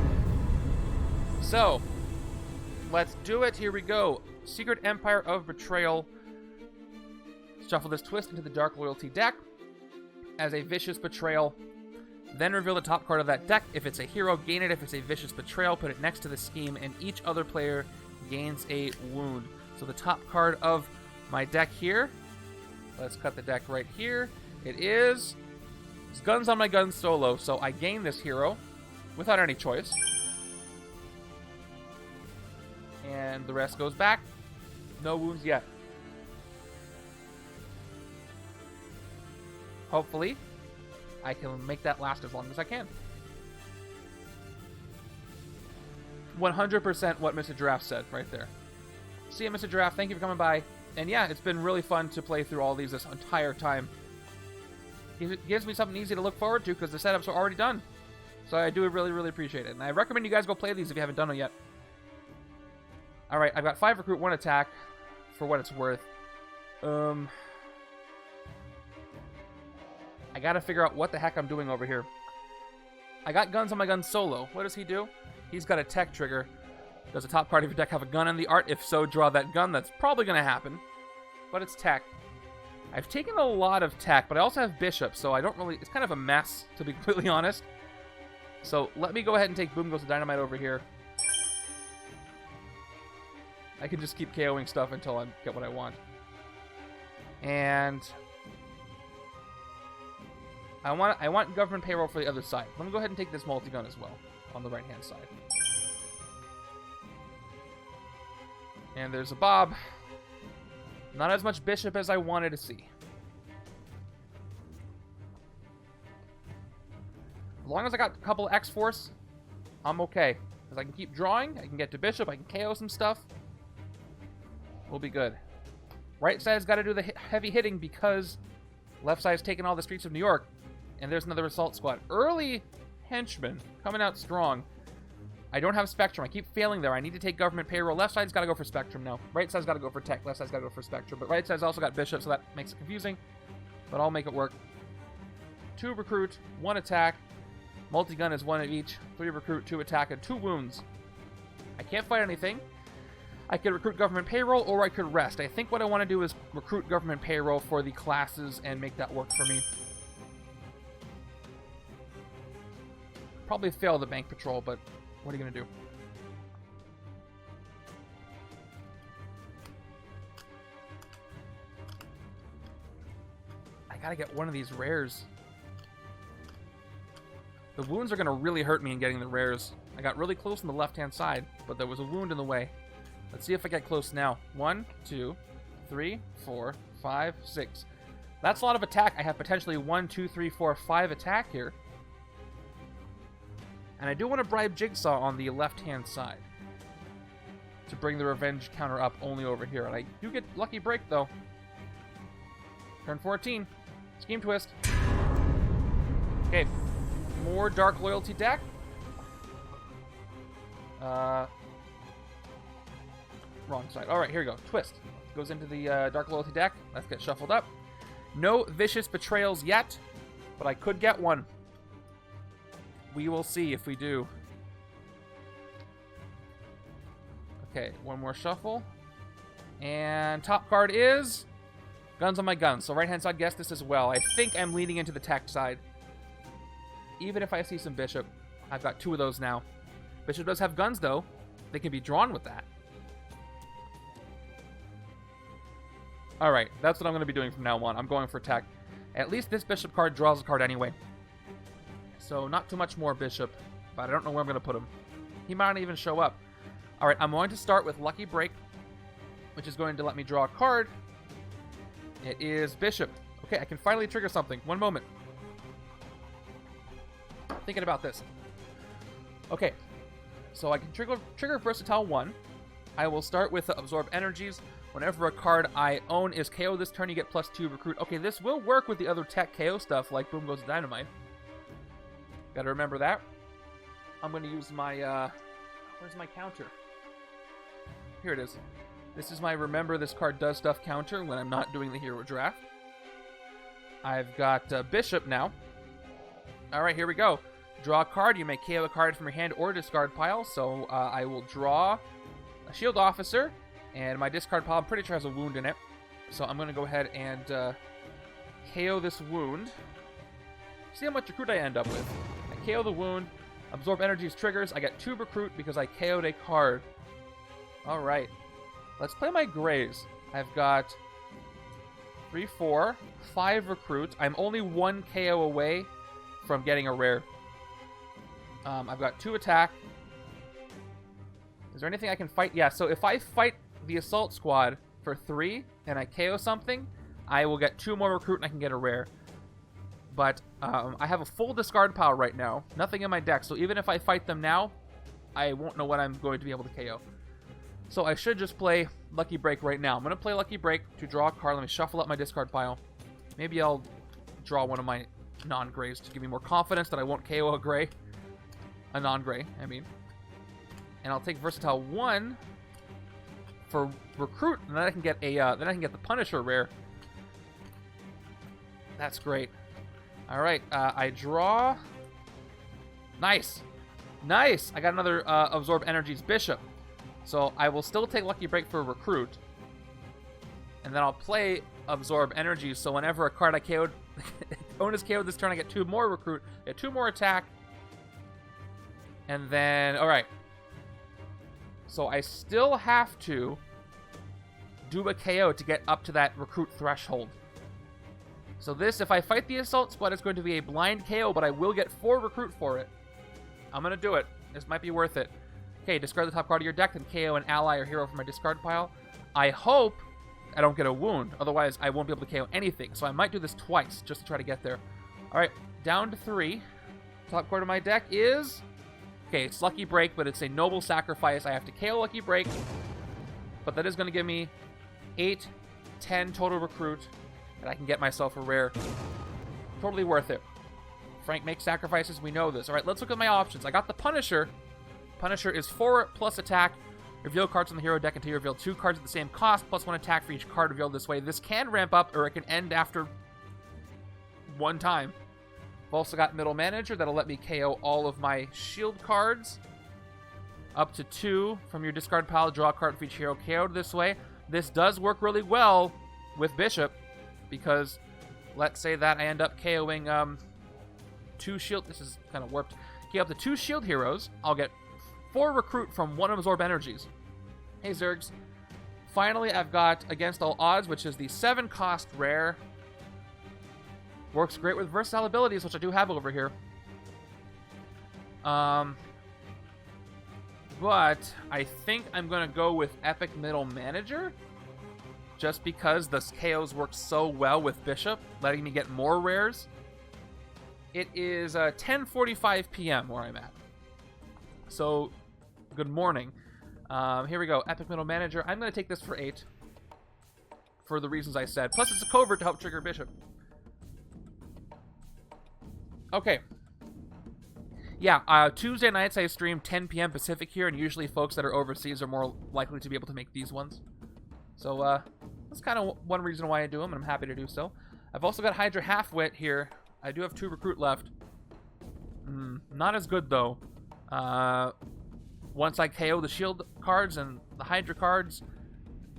So, let's do it. Here we go. Secret Empire of Betrayal. Shuffle this twist into the Dark Loyalty deck as a Vicious Betrayal. Then reveal the top card of that deck. If it's a hero, gain it. If it's a Vicious Betrayal, put it next to the scheme, and each other player gains a wound. So the top card of my deck here, let's cut the deck right here. It is Guns on My Gun Solo, so I gain this hero without any choice. And the rest goes back. No wounds yet. Hopefully, I can make that last as long as I can. 100% what Mr. Giraffe said right there. See you, Mr. Giraffe. Thank you for coming by. And yeah, it's been really fun to play through all these this entire time. It gives me something easy to look forward to because the setups are already done. So I do really, really appreciate it. And I recommend you guys go play these if you haven't done it yet. Alright, I've got 5 Recruit, 1 Attack for what it's worth. I gotta figure out what the heck I'm doing over here. I got Guns on My Gun Solo. What does he do? He's got a tech trigger. Does the top card of your deck have a gun in the art? If so, draw that gun. That's probably gonna happen. But it's tech. I've taken a lot of tech, but I also have Bishop, so I don't really... It's kind of a mess, to be completely honest. So let me go ahead and take Boom Goes the Dynamite over here. I can just keep KOing stuff until I get what I want. And I want Government Payroll for the other side. Let me go ahead and take this multi-gun as well on the right-hand side. And there's a Bob. Not as much Bishop as I wanted to see. As long as I got a couple X-Force, I'm okay. Because I can keep drawing, I can get to Bishop, I can KO some stuff. We'll be good. Right side's got to do the heavy hitting because left side's taking all the Streets of New York. And there's another Assault Squad. Early Henchmen coming out strong. I don't have Spectrum. I keep failing there. I need to take Government Payroll. Left side's got to go for Spectrum now. Right side's got to go for Tech. Left side's got to go for Spectrum. But right side's also got Bishop, so that makes it confusing. But I'll make it work. 2 Recruit, 1 Attack. Multi-gun is 1 of each. 3 Recruit, 2 Attack, and 2 wounds. I can't fight anything. I could recruit Government Payroll, or I could rest. I think what I want to do is recruit Government Payroll for the classes and make that work for me. probably fail the bank patrol, but what are you going to do? I got to get one of these rares. The wounds are going to really hurt me in getting the rares. I got really close on the left-hand side, but there was a wound in the way. Let's see if I get close now. 1, 2, 3, 4, 5, 6. That's a lot of attack. I have potentially 1, 2, 3, 4, 5 attack here. And I do want to bribe Jigsaw on the left-hand side to bring the revenge counter up only over here. And I do get lucky break, though. Turn 14. Scheme twist. Okay. More Dark Loyalty deck. Wrong side. Alright, here we go. Twist. Goes into the Dark Loyalty deck. Let's get shuffled up. No vicious betrayals yet, but I could get one. We will see if we do. Okay, one more shuffle. And top card is Guns on my guns. So right-hand side, guess this as well. I think I'm leaning into the tech side. Even if I see some Bishop, I've got 2 of those now. Bishop does have guns, though. They can be drawn with that. Alright, that's what I'm going to be doing from now on. I'm going for tech. At least this Bishop card draws a card anyway. So not too much more Bishop, but I don't know where I'm going to put him. He might not even show up. Alright, I'm going to start with Lucky Break, which is going to let me draw a card. It is Bishop. Okay, I can finally trigger something. One moment. Thinking about this. Okay, so I can trigger Versatile 1. I will start with Absorb Energies. Whenever a card I own is KO this turn, you get +2 recruit. Okay, this will work with the other tech KO stuff, like Boom Goes Dynamite. Gotta remember that. I'm gonna use my, where's my counter? Here it is. This is my Remember This Card Does Stuff counter when I'm not doing the hero draft. I've got Bishop now. Alright, here we go. Draw a card. You may KO a card from your hand or discard pile. So I will draw a Shield Officer, and my discard pile, I'm pretty sure has a wound in it. So I'm going to go ahead and KO this wound. See how much recruit I end up with. I KO the wound. Absorb Energies triggers. I get 2 recruit because I KO'd a card. Alright. Let's play my Grays. I've got 3, 4, 5 recruit. I'm only 1 KO away from getting a rare. I've got 2 attack. Is there anything I can fight? Yeah, so if I fight the Assault Squad for 3 and I KO something, I will get 2 more recruit and I can get a rare. But I have a full discard pile right now. Nothing in my deck, so even if I fight them now, I won't know what I'm going to be able to KO. So I should just play Lucky Break right now. I'm going to play Lucky Break to draw a card. Let me shuffle up my discard pile. Maybe I'll draw one of my non-grays to give me more confidence that I won't KO a gray. A non-gray, I mean. And I'll take Versatile 1 for recruit, and then I can get a the Punisher rare. That's great. All right, I draw. Nice, nice. I got another Absorb Energies Bishop, so I will still take Lucky Break for recruit, and then I'll play Absorb Energies. So whenever a card I KO'd, own is KO'd this turn, I get 2 more recruit, get 2 more attack. And then, all right. So I still have to do a KO to get up to that recruit threshold. So this, if I fight the Assault Squad, it's going to be a blind KO, but I will get 4 recruit for it. I'm going to do it. This might be worth it. Okay, discard the top card of your deck, then KO an ally or hero from my discard pile. I hope I don't get a wound. Otherwise, I won't be able to KO anything. So I might do this twice just to try to get there. All right, down to 3. Top card of my deck is... Okay, it's Lucky Break, but it's a noble sacrifice. I have to KO Lucky Break, but that is going to give me 8, 10 total recruit, and I can get myself a rare. Totally worth it. Frank makes sacrifices. We know this. All right, let's look at my options. I got the Punisher. Punisher is 4 plus attack. Reveal cards on the hero deck until you reveal 2 cards at the same cost, plus 1 attack for each card revealed this way. This can ramp up, or it can end after 1 time. I've also got Middle Manager. That'll let me KO all of my shield cards. Up to 2 from your discard pile. Draw a card for each hero KO'd this way. This does work really well with Bishop, because let's say that I end up KOing 2 shield... This is kind of warped. get up to 2 shield heroes. I'll get 4 recruit from 1 absorb energies. Hey, Zergs. Finally, I've got Against All Odds, which is the 7 cost rare. Works great with versatile abilities, which I do have over here. But I think I'm going to go with Epic Middle Manager. Just because the KOs work so well with Bishop, letting me get more rares. It is 10:45 p.m. where I'm at. So, good morning. Here we go. Epic Middle Manager. I'm going to take this for 8. For the reasons I said. Plus, it's a covert to help trigger Bishop. Okay. Yeah, Tuesday nights I stream 10 p.m. Pacific here, and usually folks that are overseas are more likely to be able to make these ones. So, that's kind of one reason why I do them, and I'm happy to do so. I've also got HYDRA Half-Wit here. I do have 2 recruit left. Not as good, though. Once I KO the shield cards and the HYDRA cards,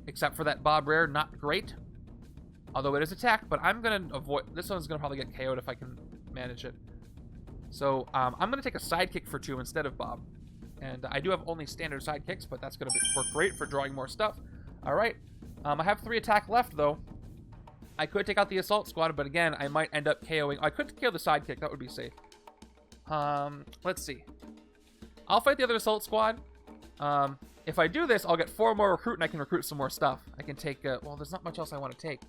except for that Bob Rare, not great. Although it is attack, but I'm going to avoid... This one's going to probably get KO'd if I can manage it. So, I'm going to take a sidekick for 2 instead of Bob. And I do have only standard sidekicks, but that's going to work great for drawing more stuff. Alright. I have 3 attack left, though. I could take out the Assault Squad, but again, I might end up KOing... I could KO the sidekick. That would be safe. Let's see. I'll fight the other Assault Squad. If I do this, I'll get 4 more recruit, and I can recruit some more stuff. I can take... well, there's not much else I want to take.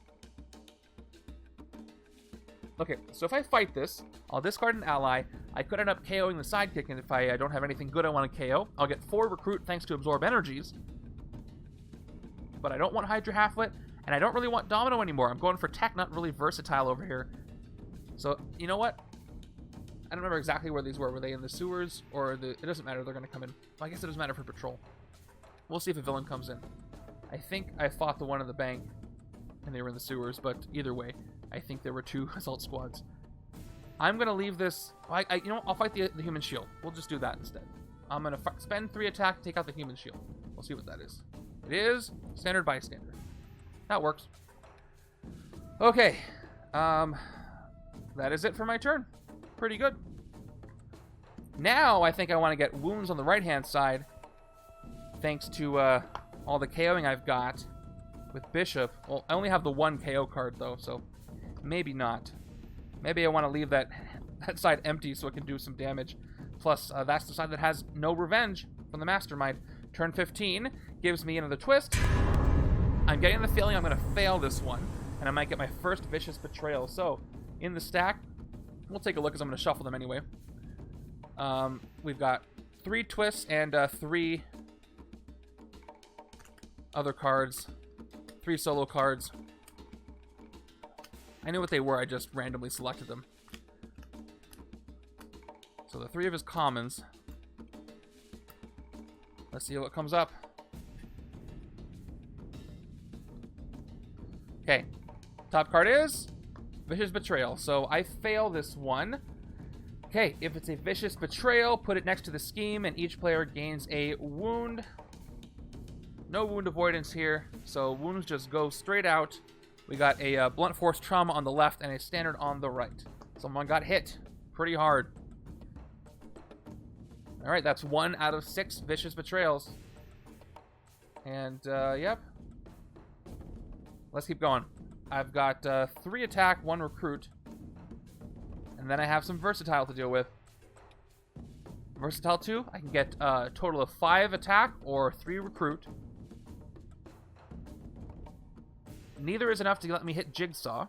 Okay, so if I fight this, I'll discard an ally. I could end up KOing the sidekick, and if I don't have anything good I want to KO, I'll get 4 recruit thanks to absorb energies. But I don't want HYDRA Half-Wit, and I don't really want Domino anymore. I'm going for tech, not really versatile over here. So, you know what? I don't remember exactly where these were. Were they in the sewers, or the... It doesn't matter, they're going to come in. Well, I guess it doesn't matter for patrol. We'll see if a villain comes in. I think I fought the one in the bank, and they were in the sewers, but either way, I think there were 2 assault squads. I'm going to leave this... you know what? I'll fight the human shield. We'll just do that instead. I'm going to spend 3 attack to take out the human shield. We'll see what that is. It is standard bystander. That works. Okay. That is it for my turn. Pretty good. Now, I think I want to get wounds on the right-hand side. Thanks to all the KOing I've got with Bishop. Well, I only have the 1 KO card, though, so maybe not. Maybe I want to leave that side empty so it can do some damage. Plus, that's the side that has no revenge from the Mastermind. Turn 15 gives me another twist. I'm getting the feeling I'm going to fail this one, and I might get my first Vicious Betrayal. So, in the stack, we'll take a look because I'm going to shuffle them anyway. We've got 3 twists and 3 other cards. 3 solo cards. I knew what they were, I just randomly selected them. So the 3 of his commons. Let's see what comes up. Okay. Top card is Vicious Betrayal. So I fail this one. Okay, if it's a Vicious Betrayal, put it next to the scheme, and each player gains a wound. No wound avoidance here, so wounds just go straight out. We got a blunt force trauma on the left and a standard on the right. Someone got hit pretty hard. Alright, that's 1 out of 6 Vicious Betrayals. And, yep. Let's keep going. I've got 3 attack, 1 recruit. And then I have some versatile to deal with. Versatile 2, I can get a total of 5 attack or 3 recruit. Neither is enough to let me hit Jigsaw.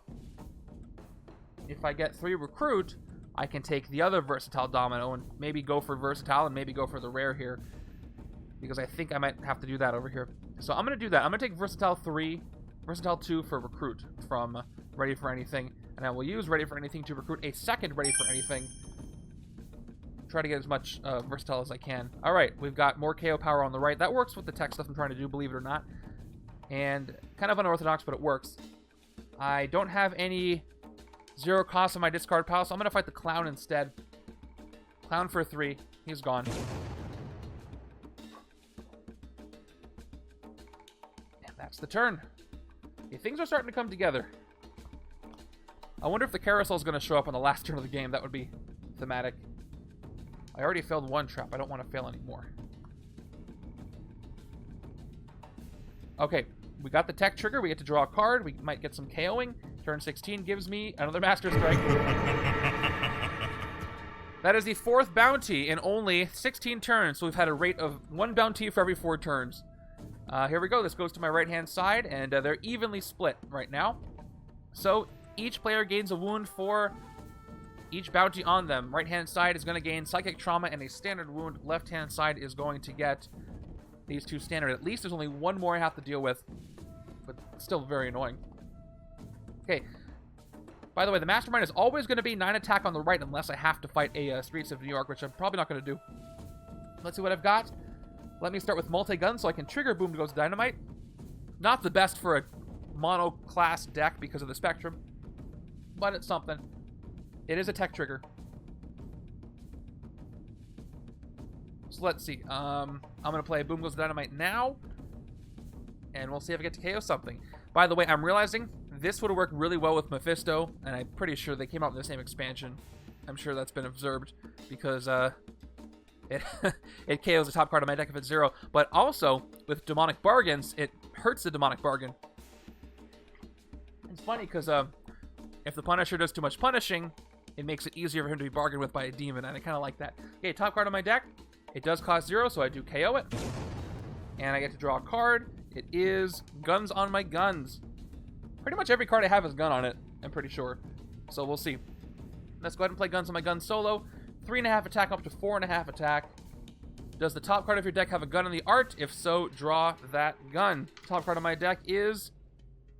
If I get 3 recruit, I can take the other versatile Domino and maybe go for versatile and maybe go for the rare here. Because I think I might have to do that over here. So I'm going to do that. I'm going to take versatile 3, versatile 2 for recruit from Ready for Anything. And I will use Ready for Anything to recruit a second Ready for Anything. Try to get as much versatile as I can. Alright, we've got more KO power on the right. That works with the tech stuff I'm trying to do, believe it or not. And kind of unorthodox, but it works. I don't have any 0 cost on my discard pile, so I'm going to fight the Clown instead. Clown for 3. He's gone. And that's the turn. Okay, things are starting to come together. I wonder if the carousel is going to show up on the last turn of the game. That would be thematic. I already failed one trap. I don't want to fail anymore. Okay, we got the tech trigger. We get to draw a card. We might get some KOing. Turn 16 gives me another Master Strike. That is the 4th bounty in only 16 turns, so we've had a rate of 1 bounty for every 4 turns. Here we go. This goes to my right-hand side, and they're evenly split right now. So each player gains a wound for each bounty on them. Right-hand side is going to gain psychic trauma and a standard wound. Left-hand side is going to get these 2 standard. At least there's only 1 more I have to deal with, but still very annoying. Okay. By the way, the Mastermind is always going to be 9 attack on the right unless I have to fight a Streets of New York, which I'm probably not going to do. Let's see what I've got. Let me start with multi-gun so I can trigger Boom to Goes Dynamite. Not the best for a mono-class deck because of the spectrum, but it's something. It is a tech trigger. So let's see. I'm going to play Boom Goes Dynamite now, and we'll see if I get to KO something. By the way, I'm realizing this would have worked really well with Mephisto, and I'm pretty sure they came out in the same expansion. I'm sure that's been observed, because it KOs the top card of my deck if it's 0. But also, with Demonic Bargains, it hurts the Demonic Bargain. It's funny, because if the Punisher does too much punishing, it makes it easier for him to be bargained with by a demon, and I kind of like that. Okay, top card of my deck. It does cost 0, so I do KO it. And I get to draw a card. It is Guns on My Guns. Pretty much every card I have has gun on it, I'm pretty sure. So we'll see. Let's go ahead and play Guns on My Guns solo. 3.5 attack up to 4.5 attack. Does the top card of your deck have a gun in the art? If so, draw that gun. Top card of my deck is...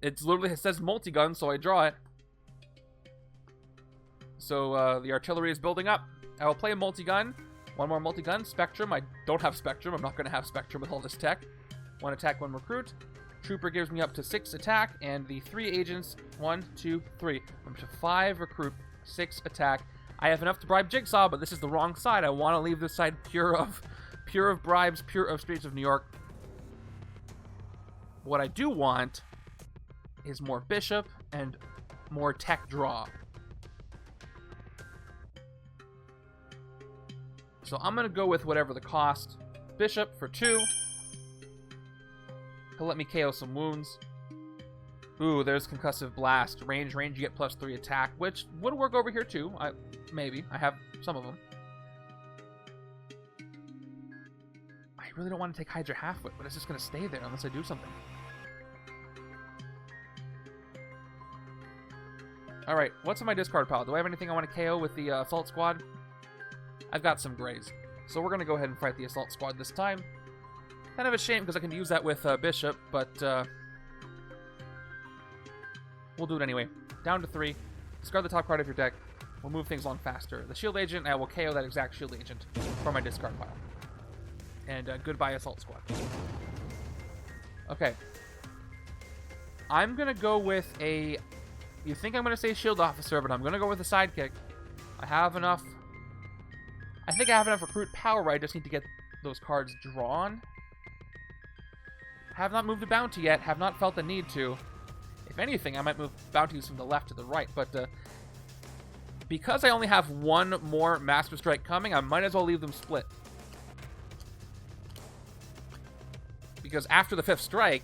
it says multi-gun, so I draw it. So the artillery is building up. I will play a multi-gun. 1 more multi-gun. Spectrum. I don't have Spectrum. I'm not going to have Spectrum with all this tech. 1 attack, 1 recruit. Trooper gives me up to 6 attack, and the 3 agents, 1, 2, 3. I'm up to 5 recruit, 6 attack. I have enough to bribe Jigsaw, but this is the wrong side. I want to leave this side pure of bribes, pure of Streets of New York. What I do want is more Bishop and more tech draw. So I'm going to go with whatever the cost. Bishop for 2. He'll let me KO some wounds. Ooh, there's Concussive Blast. Range, you get plus 3 attack, which would work over here too. Maybe. I have some of them. I really don't want to take Hydra Halfwit, but it's just going to stay there unless I do something. Alright, what's in my discard pile? Do I have anything I want to KO with the Assault Squad? I've got some Greys. So we're going to go ahead and fight the Assault Squad this time. Kind of a shame because I can use that with Bishop, but we'll do it anyway. Down to 3. Discard the top card of your deck. We'll move things along faster. The Shield Agent, I will KO that exact Shield Agent from my discard pile. And goodbye, Assault Squad. Okay. I'm going to go with a... you think I'm going to say Shield Officer, but I'm going to go with a Sidekick. I have enough... I think I have enough recruit power where I just need to get those cards drawn. Have not moved a bounty yet. Have not felt the need to. If anything, I might move bounties from the left to the right. But because I only have 1 more Master Strike coming, I might as well leave them split. Because after the 5th strike,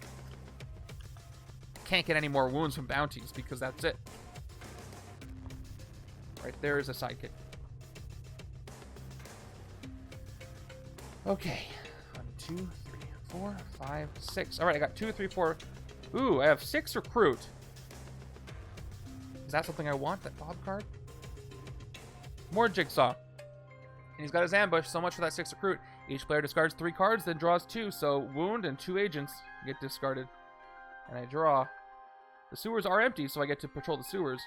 I can't get any more wounds from bounties because that's it. Right there is a Sidekick. Okay. 1, 2, 3, 4, 5, 6. Alright, I got 2, 3, 4. Ooh, I have 6 recruit. Is that something I want, that Bob card? More Jigsaw. And he's got his ambush, so much for that 6 recruit. Each player discards 3 cards, then draws 2. So wound and 2 agents get discarded. And I draw. The sewers are empty, so I get to patrol the sewers.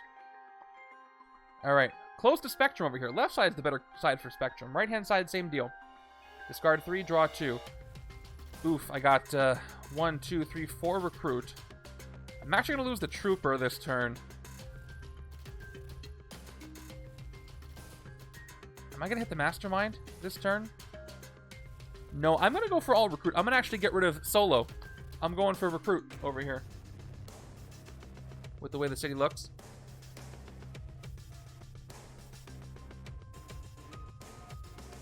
Alright, close to Spectrum over here. Left side's the better side for Spectrum. Right-hand side, same deal. Discard 3, draw 2. Oof, I got 1, 2, 3, 4 recruit. I'm actually going to lose the Trooper this turn. Am I going to hit the Mastermind this turn? No, I'm going to go for all recruit. I'm going to actually get rid of Solo. I'm going for recruit over here. With the way the city looks.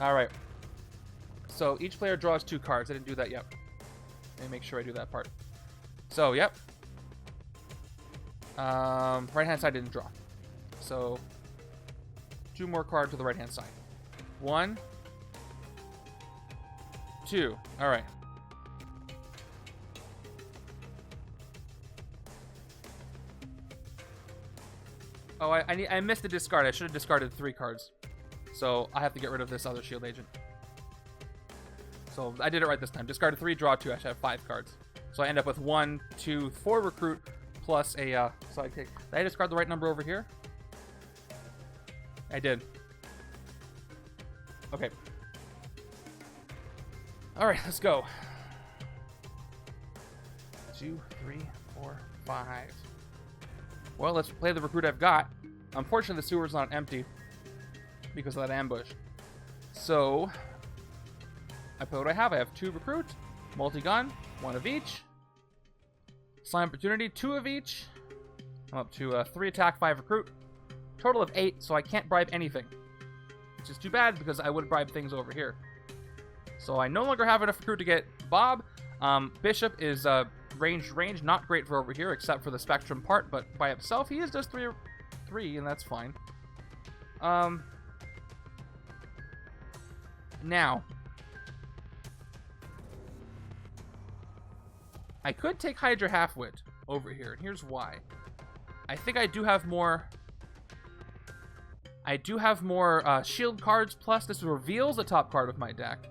All right. So each player draws 2 cards. I didn't do that yet. Let me make sure I do that part. So, yep. Right-hand side didn't draw. So, 2 more cards to the right-hand side. 1, 2. All right. Oh, I missed the discard. I should have discarded 3 cards. So, I have to get rid of this other shield agent. So, I did it right this time. Discarded 3, draw 2. I should have 5 cards. So, I end up with 1, 2, 4 recruit plus a... so, did I discard the right number over here? I did. Okay. Alright, let's go. 2, 3, 4, 5. Well, let's play the recruit I've got. Unfortunately, the sewer's not empty because of that ambush. So... I put what I have. I have 2 recruit, multi-gun, 1 of each. Slime opportunity, 2 of each. I'm up to 3 attack, 5 recruit. Total of 8, so I can't bribe anything. Which is too bad because I would bribe things over here. So I no longer have enough recruit to get Bob. Bishop is range, not great for over here except for the spectrum part, but by himself he is just 3, and that's fine. Now... I could take Hydra Halfwit over here, and here's why. I think I do have more... shield cards, plus this reveals the top card of my deck.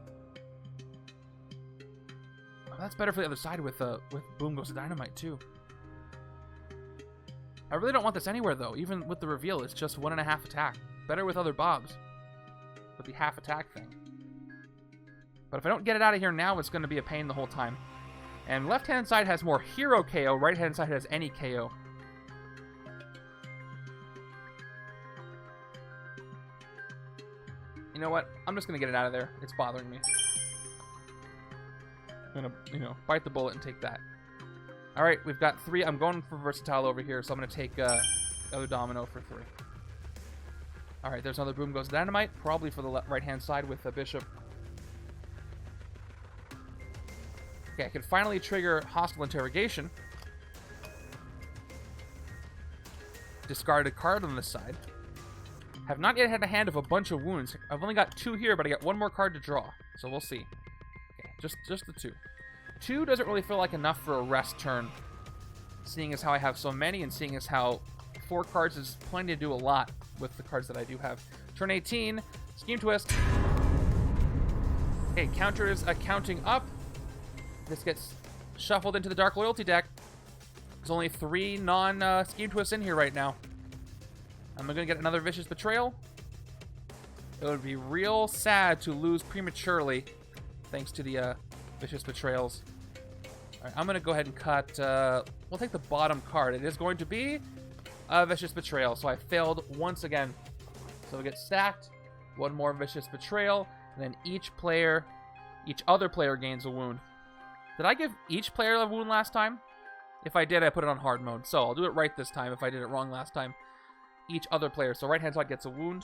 Oh, that's better for the other side with Boom Goes the Dynamite, too. I really don't want this anywhere, though. Even with the reveal, it's just 1.5 attack. Better with other Bobs. With the half attack thing. But if I don't get it out of here now, it's going to be a pain the whole time. And left-hand side has more hero KO, right-hand side has any KO. You know what? I'm just going to get it out of there. It's bothering me. I'm going to, bite the bullet and take that. All right, we've got 3. I'm going for versatile over here, so I'm going to take other Domino for 3. All right, there's another Boom Goes Dynamite, probably for the right-hand side with the Bishop. Okay, I can finally trigger Hostile Interrogation. Discard a card on this side. Have not yet had a hand of a bunch of wounds. I've only got 2 here, but I got 1 more card to draw. So we'll see. Okay, just the 2. 2 doesn't really feel like enough for a rest turn. Seeing as how I have so many, and seeing as how 4 cards is plenty to do a lot with the cards that I do have. Turn 18, Scheme Twist. Okay, counter is counting up. This gets shuffled into the Dark Loyalty deck. There's only 3 non-Scheme Twists in here right now. I'm going to get another Vicious Betrayal. It would be real sad to lose prematurely thanks to the Vicious Betrayals. All right, I'm going to go ahead and cut... we'll take the bottom card. It is going to be a Vicious Betrayal. So I failed once again. So we get stacked. 1 more Vicious Betrayal. And then each other player gains a wound. Did I give each player a wound last time? If I did, I put it on hard mode. So I'll do it right this time if I did it wrong last time. Each other player. So right-hand side gets a wound.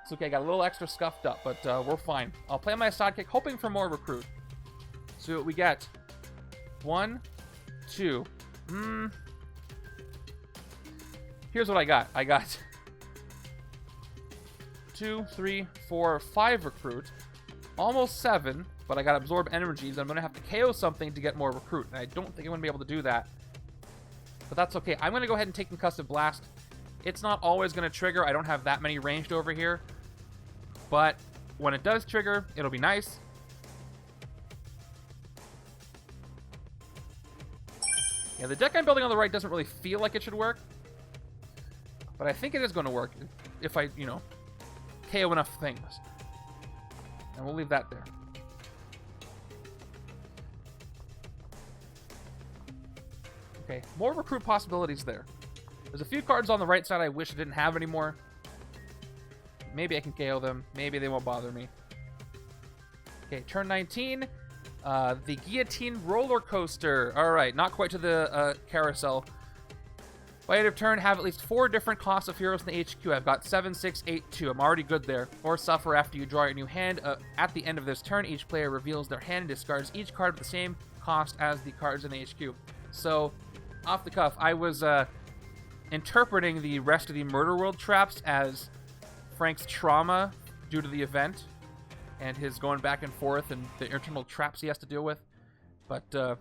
It's okay, I got a little extra scuffed up, but we're fine. I'll play my sidekick, hoping for more recruit. See what we get. 1, 2. Here's what I got. I got 2, 3, 4, 5 recruit. Almost 7, but I got absorb energies. I'm going to have to KO something to get more recruit, and I don't think I'm going to be able to do that. But that's okay. I'm going to go ahead and take Concussive Blast. It's not always going to trigger. I don't have that many ranged over here. But when it does trigger, it'll be nice. Yeah, the deck I'm building on the right doesn't really feel like it should work. But I think it is going to work if I, KO enough things. And we'll leave that there. Okay, more recruit possibilities there. There's a few cards on the right side I wish I didn't have anymore. Maybe I can KO them. Maybe they won't bother me. Okay, turn 19. The Guillotine Roller Coaster. Alright, not quite to the carousel. By end of turn, have at least 4 different costs of heroes in the HQ. I've got 7, 6, 8, 2. I'm already good there. Or suffer after you draw your new hand. At the end of this turn, each player reveals their hand and discards each card with the same cost as the cards in the HQ. So, off the cuff, I was interpreting the rest of the Murderworld traps as Frank's trauma due to the event and his going back and forth and the internal traps he has to deal with. But,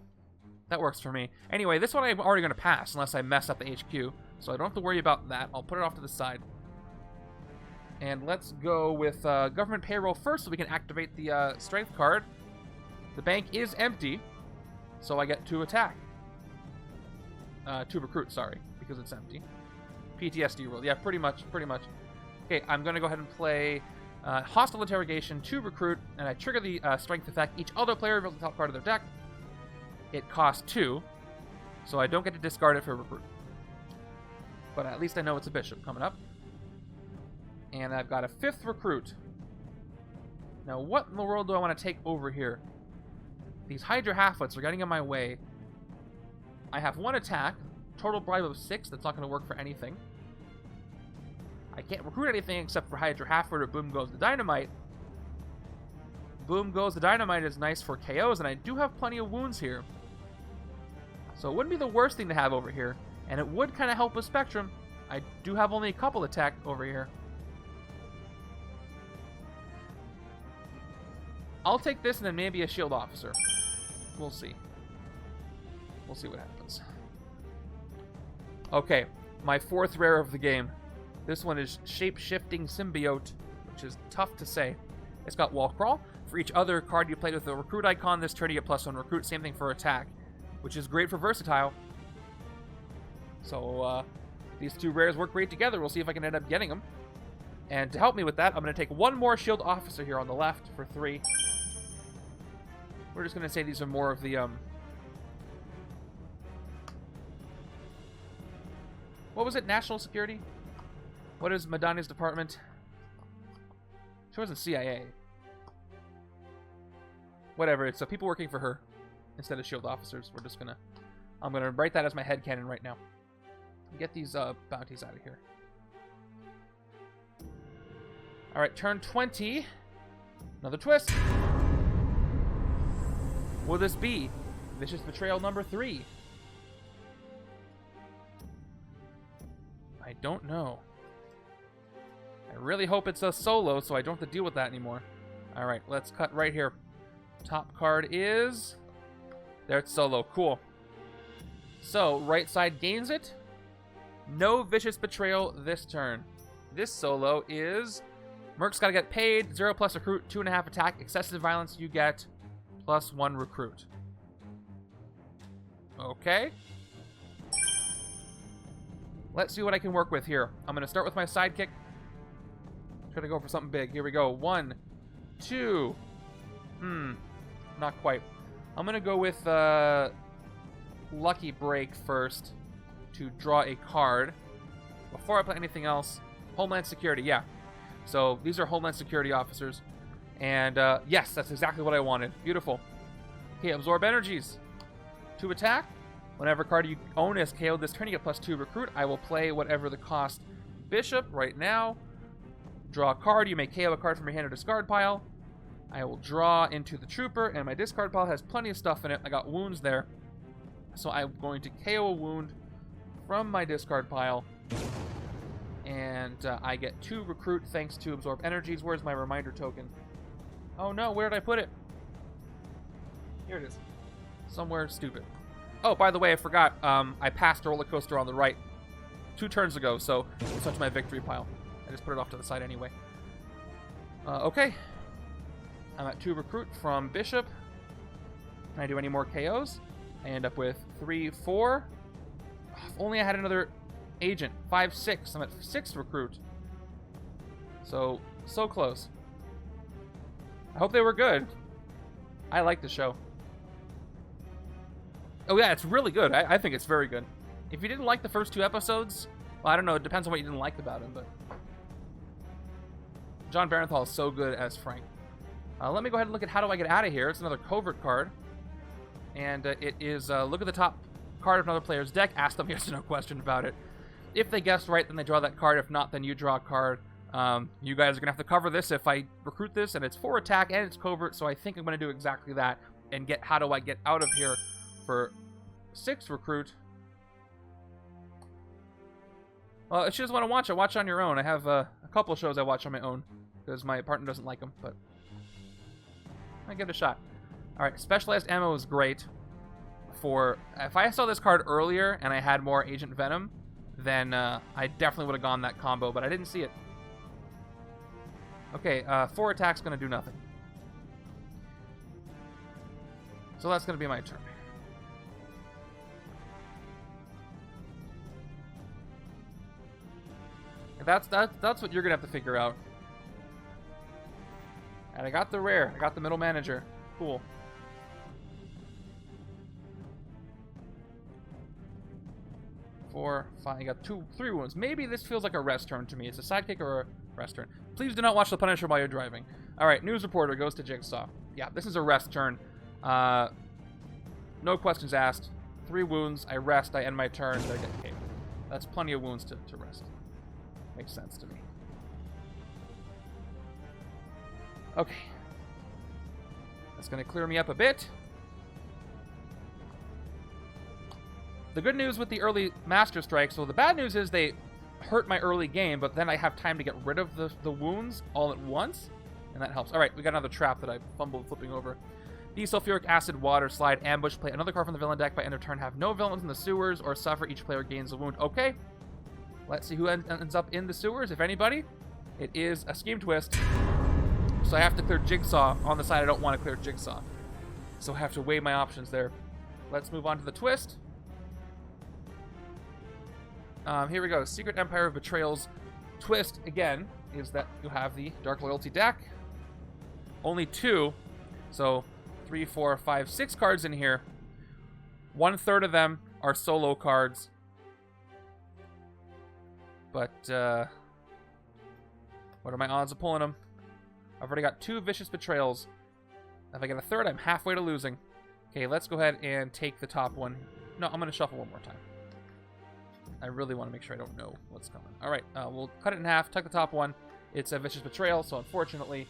that works for me. Anyway, this one I'm already going to pass unless I mess up the HQ, so I don't have to worry about that. I'll put it off to the side. And let's go with government payroll first so we can activate the strength card. The bank is empty, so I get to attack. To recruit, sorry, because it's empty. PTSD roll. Yeah, pretty much. Okay, I'm going to go ahead and play Hostile Interrogation to recruit, and I trigger the strength effect. Each other player reveals the top card of their deck. It costs 2, so I don't get to discard it for recruit. But at least I know it's a bishop coming up. And I've got a 5th recruit. Now, what in the world do I want to take over here? These Hydra halfwits are getting in my way. I have 1 attack, total bribe of 6. That's not going to work for anything. I can't recruit anything except for Hydra halfwit or Boom Goes the Dynamite. Boom Goes the Dynamite is nice for KOs, and I do have plenty of wounds here. So it wouldn't be the worst thing to have over here, and it would kind of help with Spectrum. I do have only a couple attack over here. I'll take this and then maybe a shield officer. We'll see. We'll see what happens. Okay, my 4th rare of the game. This one is Shape-Shifting Symbiote, which is tough to say. It's got Wall Crawl. For each other card you played with the recruit icon, this turn you get +1 recruit. Same thing for attack, which is great for versatile. So these 2 rares work great together. We'll see if I can end up getting them. And to help me with that, I'm going to take 1 more shield officer here on the left for 3. We're just going to say these are more of the what was it? National security? What is Madani's department? She wasn't CIA. Whatever, it's people working for her instead of shield officers. I'm gonna write that as my headcanon right now. Get these bounties out of here. Alright, turn 20. Another twist. Will this be Vicious Betrayal number 3? I don't know. I really hope it's a solo so I don't have to deal with that anymore. Alright, let's cut right here. Top card is... There, it's solo. Cool. So, right side gains it. No Vicious Betrayal this turn. This solo is... Merc's got to get paid. 0 plus recruit, 2.5 attack. Excessive violence, you get +1 recruit. Okay. Let's see what I can work with here. I'm going to start with my sidekick. Try to go for something big. Here we go. 1, 2... Not quite. I'm going to go with Lucky Break first to draw a card. Before I play anything else, Homeland Security, yeah. So these are Homeland Security officers. And yes, that's exactly what I wanted. Beautiful. Okay, Absorb Energies. 2 attack. Whenever card you own is KO'd this turn, you get +2 recruit. I will play whatever the cost Bishop right now. Draw a card. You may KO a card from your hand or discard pile. I will draw into the Trooper, and my discard pile has plenty of stuff in it. I got wounds there. So I'm going to KO a wound from my discard pile. And I get 2 recruit thanks to Absorb Energies. Where's my reminder token? Oh no, where did I put it? Here it is. Somewhere stupid. Oh, by the way, I forgot. I passed a roller coaster on the right 2 turns ago, so it's not my victory pile. I just put it off to the side anyway. Okay. I'm at 2 recruit from Bishop. Can I do any more KOs? I end up with 3, 4. If only I had another agent. 5, 6. I'm at 6 recruit. So close. I hope they were good. I like the show. Oh yeah, it's really good. I think it's very good. If you didn't like the first 2 episodes, well, I don't know. It depends on what you didn't like about him, but John Barenthal is so good as Frank. Let me go ahead and look at how do I get out of here. It's another covert card. And it is, look at the top card of another player's deck. Ask them yes or no question about it. If they guessed right, then they draw that card. If not, then you draw a card. You guys are going to have to cover this if I recruit this, and it's 4 attack and it's covert, so I think I'm going to do exactly that and get how do I get out of here for 6 recruit. Well, if you just want to watch it, watch on your own. I have a couple shows I watch on my own because my partner doesn't like them, but I give it a shot. All right, specialized ammo is great. For if I saw this card earlier and I had more Agent Venom, then I definitely would have gone that combo, but I didn't see it. Okay, 4 attacks gonna do nothing. So that's gonna be my turn. That's what you're gonna have to figure out. And I got the rare. I got the middle manager. Cool. Four, 5. I got 3 wounds. Maybe this feels like a rest turn to me. It's a sidekick or a rest turn. Please do not watch The Punisher while you're driving. All right, news reporter goes to Jigsaw. Yeah, this is a rest turn. No questions asked. 3 wounds. I rest. I end my turn. I get caved. That's plenty of wounds to rest. Makes sense to me. Okay. That's going to clear me up a bit. The good news with the early Master Strikes, so the bad news is they hurt my early game, but then I have time to get rid of the wounds all at once, and that helps. All right, we got another trap that I fumbled flipping over. The Sulfuric Acid, Water, Slide, Ambush. Play another card from the villain deck by end of turn. Have no villains in the sewers or suffer. Each player gains a wound. Okay. Let's see who ends up in the sewers, if anybody. It is a Scheme Twist. So I have to clear Jigsaw on the side I don't want to clear Jigsaw. So I have to weigh my options there. Let's move on to the twist. Here we go. Secret Empire of Betrayal's twist, again, is that you have the Dark Loyalty deck. Only 2. So 3, 4, 5, 6 cards in here. 1/3 of them are solo cards. But, what are my odds of pulling them? I've already got 2 Vicious Betrayals. If I get a 3rd, I'm halfway to losing. Okay, let's go ahead and take the top one. No, I'm going to shuffle one more time. I really want to make sure I don't know what's coming. All right, we'll cut it in half, tuck the top one. It's a Vicious Betrayal, so unfortunately,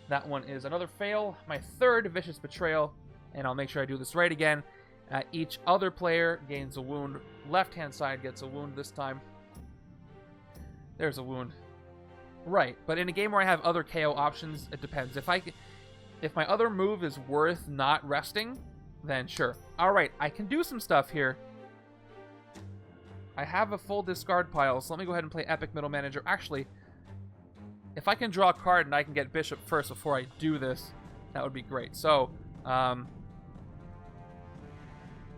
that one is another fail. My 3rd Vicious Betrayal, and I'll make sure I do this right again. Each other player gains a wound. Left-hand side gets a wound this time. There's a wound. Right, but in a game where I have other KO options, it depends. If my other move is worth not resting, then sure. All right, I can do some stuff here. I have a full discard pile, so let me go ahead and play Epic Middle Manager. Actually, if I can draw a card and I can get Bishop first before I do this, that would be great. So,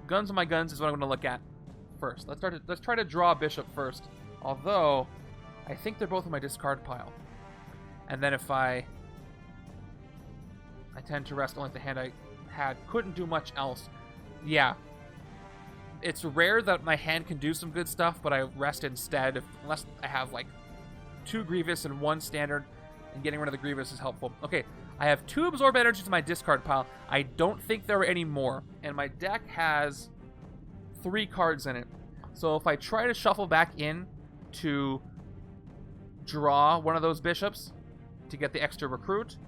Guns on my guns is what I'm going to look at first. Let's try to draw Bishop first. Although, I think they're both in my discard pile. And then if I tend to rest only the hand I had. Couldn't do much else. Yeah. It's rare that my hand can do some good stuff, but I rest instead, unless I have, like, 2 Grievous and 1 Standard, and getting rid of the Grievous is helpful. Okay, I have 2 Absorb Energies in my discard pile. I don't think there are any more, and my deck has 3 cards in it. So if I try to shuffle back in to draw one of those Bishops to get the extra recruit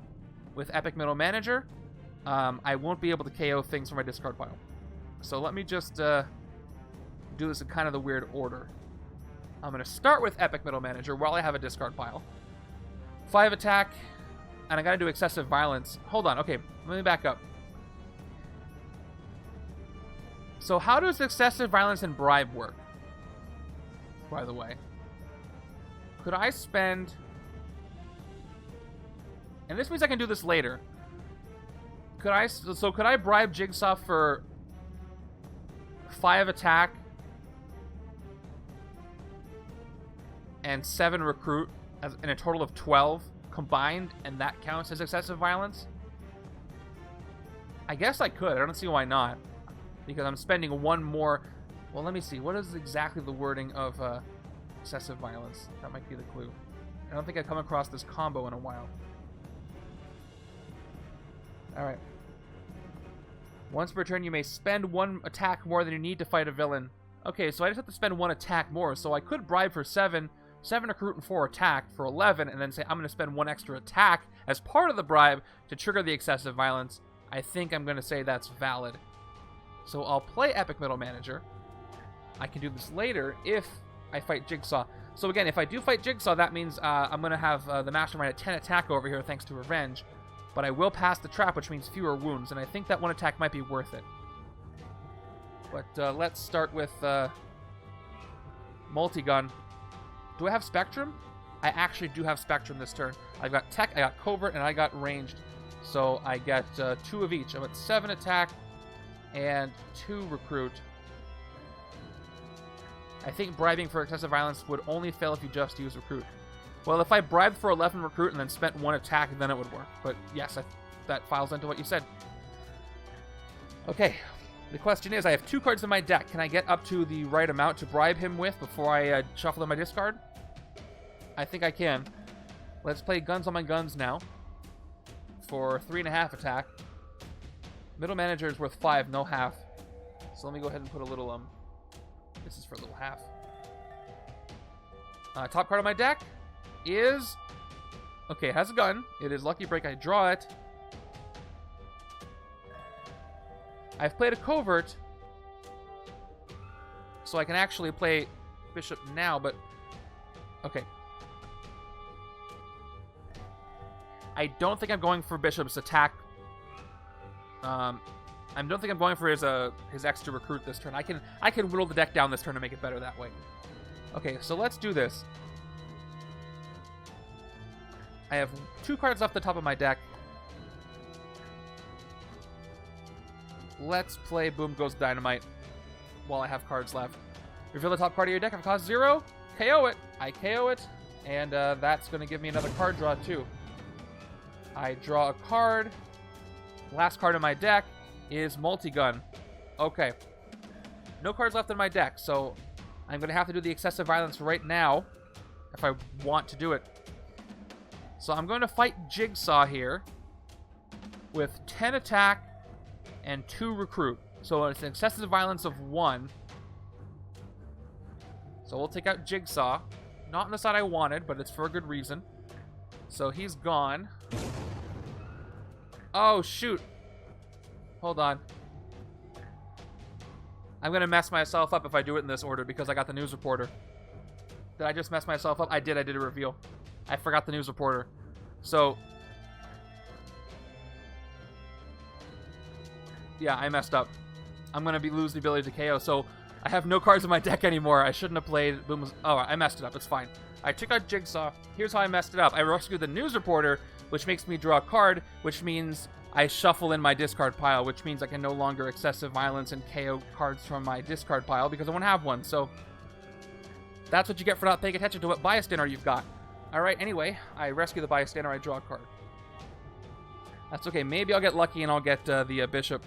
with Epic Middle Manager, I won't be able to KO things from my discard pile. So let me just do this in kind of the weird order. I'm going to start with Epic Middle Manager while I have a discard pile. 5 attack, and I got to do Excessive Violence. Hold on, okay, let me back up. So how does Excessive Violence and Bribe work, by the way? Could I spend... And this means I can do this later. Could I bribe Jigsaw for 5 attack and 7 recruit in a total of 12 combined, and that counts as excessive violence? I guess I could. I don't see why not, because I'm spending 1 more. Well, let me see. What is exactly the wording of excessive violence? That might be the clue. I don't think I've come across this combo in a while. Alright. Once per turn, you may spend 1 attack more than you need to fight a villain. Okay, so I just have to spend 1 attack more. So I could bribe for 7 recruit and 4 attack for 11, and then say I'm going to spend 1 extra attack as part of the bribe to trigger the excessive violence. I think I'm going to say that's valid. So I'll play Epic Middle Manager. I can do this later if I fight Jigsaw. So again, if I do fight Jigsaw, that means I'm going to have the Mastermind at 10 attack over here thanks to Revenge. But I will pass the trap, which means fewer wounds, and I think that 1 attack might be worth it. But let's start with Multi-Gun. Do I have Spectrum? I actually do have Spectrum this turn. I've got Tech, I got Covert, and I got Ranged. So I get 2 of each. I'm at 7 attack and 2 recruit. I think bribing for excessive violence would only fail if you just use recruit. Well, if I bribed for 11 recruit and then spent 1 attack, then it would work. But yes, that files into what you said. Okay, the question is, I have 2 cards in my deck. Can I get up to the right amount to bribe him with before I shuffle in my discard? I think I can. Let's play Guns on my Guns now for 3.5 attack. Middle Manager is worth 5, no half. So let me go ahead and put a little, this is for a little half. Top card of my deck is... Okay, it has a gun. It is Lucky Break. I draw it. I've played a Covert, so I can actually play Bishop now, but... Okay. I don't think I'm going for Bishop's attack. I don't think I'm going for his extra recruit this turn. I can whittle the deck down this turn to make it better that way. Okay, so let's do this. I have 2 cards left at the top of my deck. Let's play Boom Goes Dynamite while I have cards left. Reveal the top card of your deck. If it costs 0, KO it. I KO it, and that's going to give me another card draw too. I draw a card. Last card in my deck is Multi-Gun. Okay. No cards left in my deck, so I'm going to have to do the excessive violence right now if I want to do it. So I'm going to fight Jigsaw here with 10 attack and 2 recruit. So it's an excessive violence of 1. So we'll take out Jigsaw. Not on the side I wanted, but it's for a good reason. So he's gone. Oh, shoot. Hold on. I'm going to mess myself up if I do it in this order because I got the news reporter. Did I just mess myself up? I did a reveal. I forgot the news reporter. So... yeah, I messed up. I'm going to lose the ability to KO, so I have no cards in my deck anymore. I shouldn't have played Boom. Oh, I messed it up. It's fine. I took out Jigsaw. Here's how I messed it up. I rescued the news reporter, which makes me draw a card, which means I shuffle in my discard pile, which means I can no longer excessive violence and KO cards from my discard pile because I won't have one. So that's what you get for not paying attention to what bystander you've got. All right, anyway, I rescue the bystander. I draw a card. That's okay. Maybe I'll get lucky and I'll get the bishop,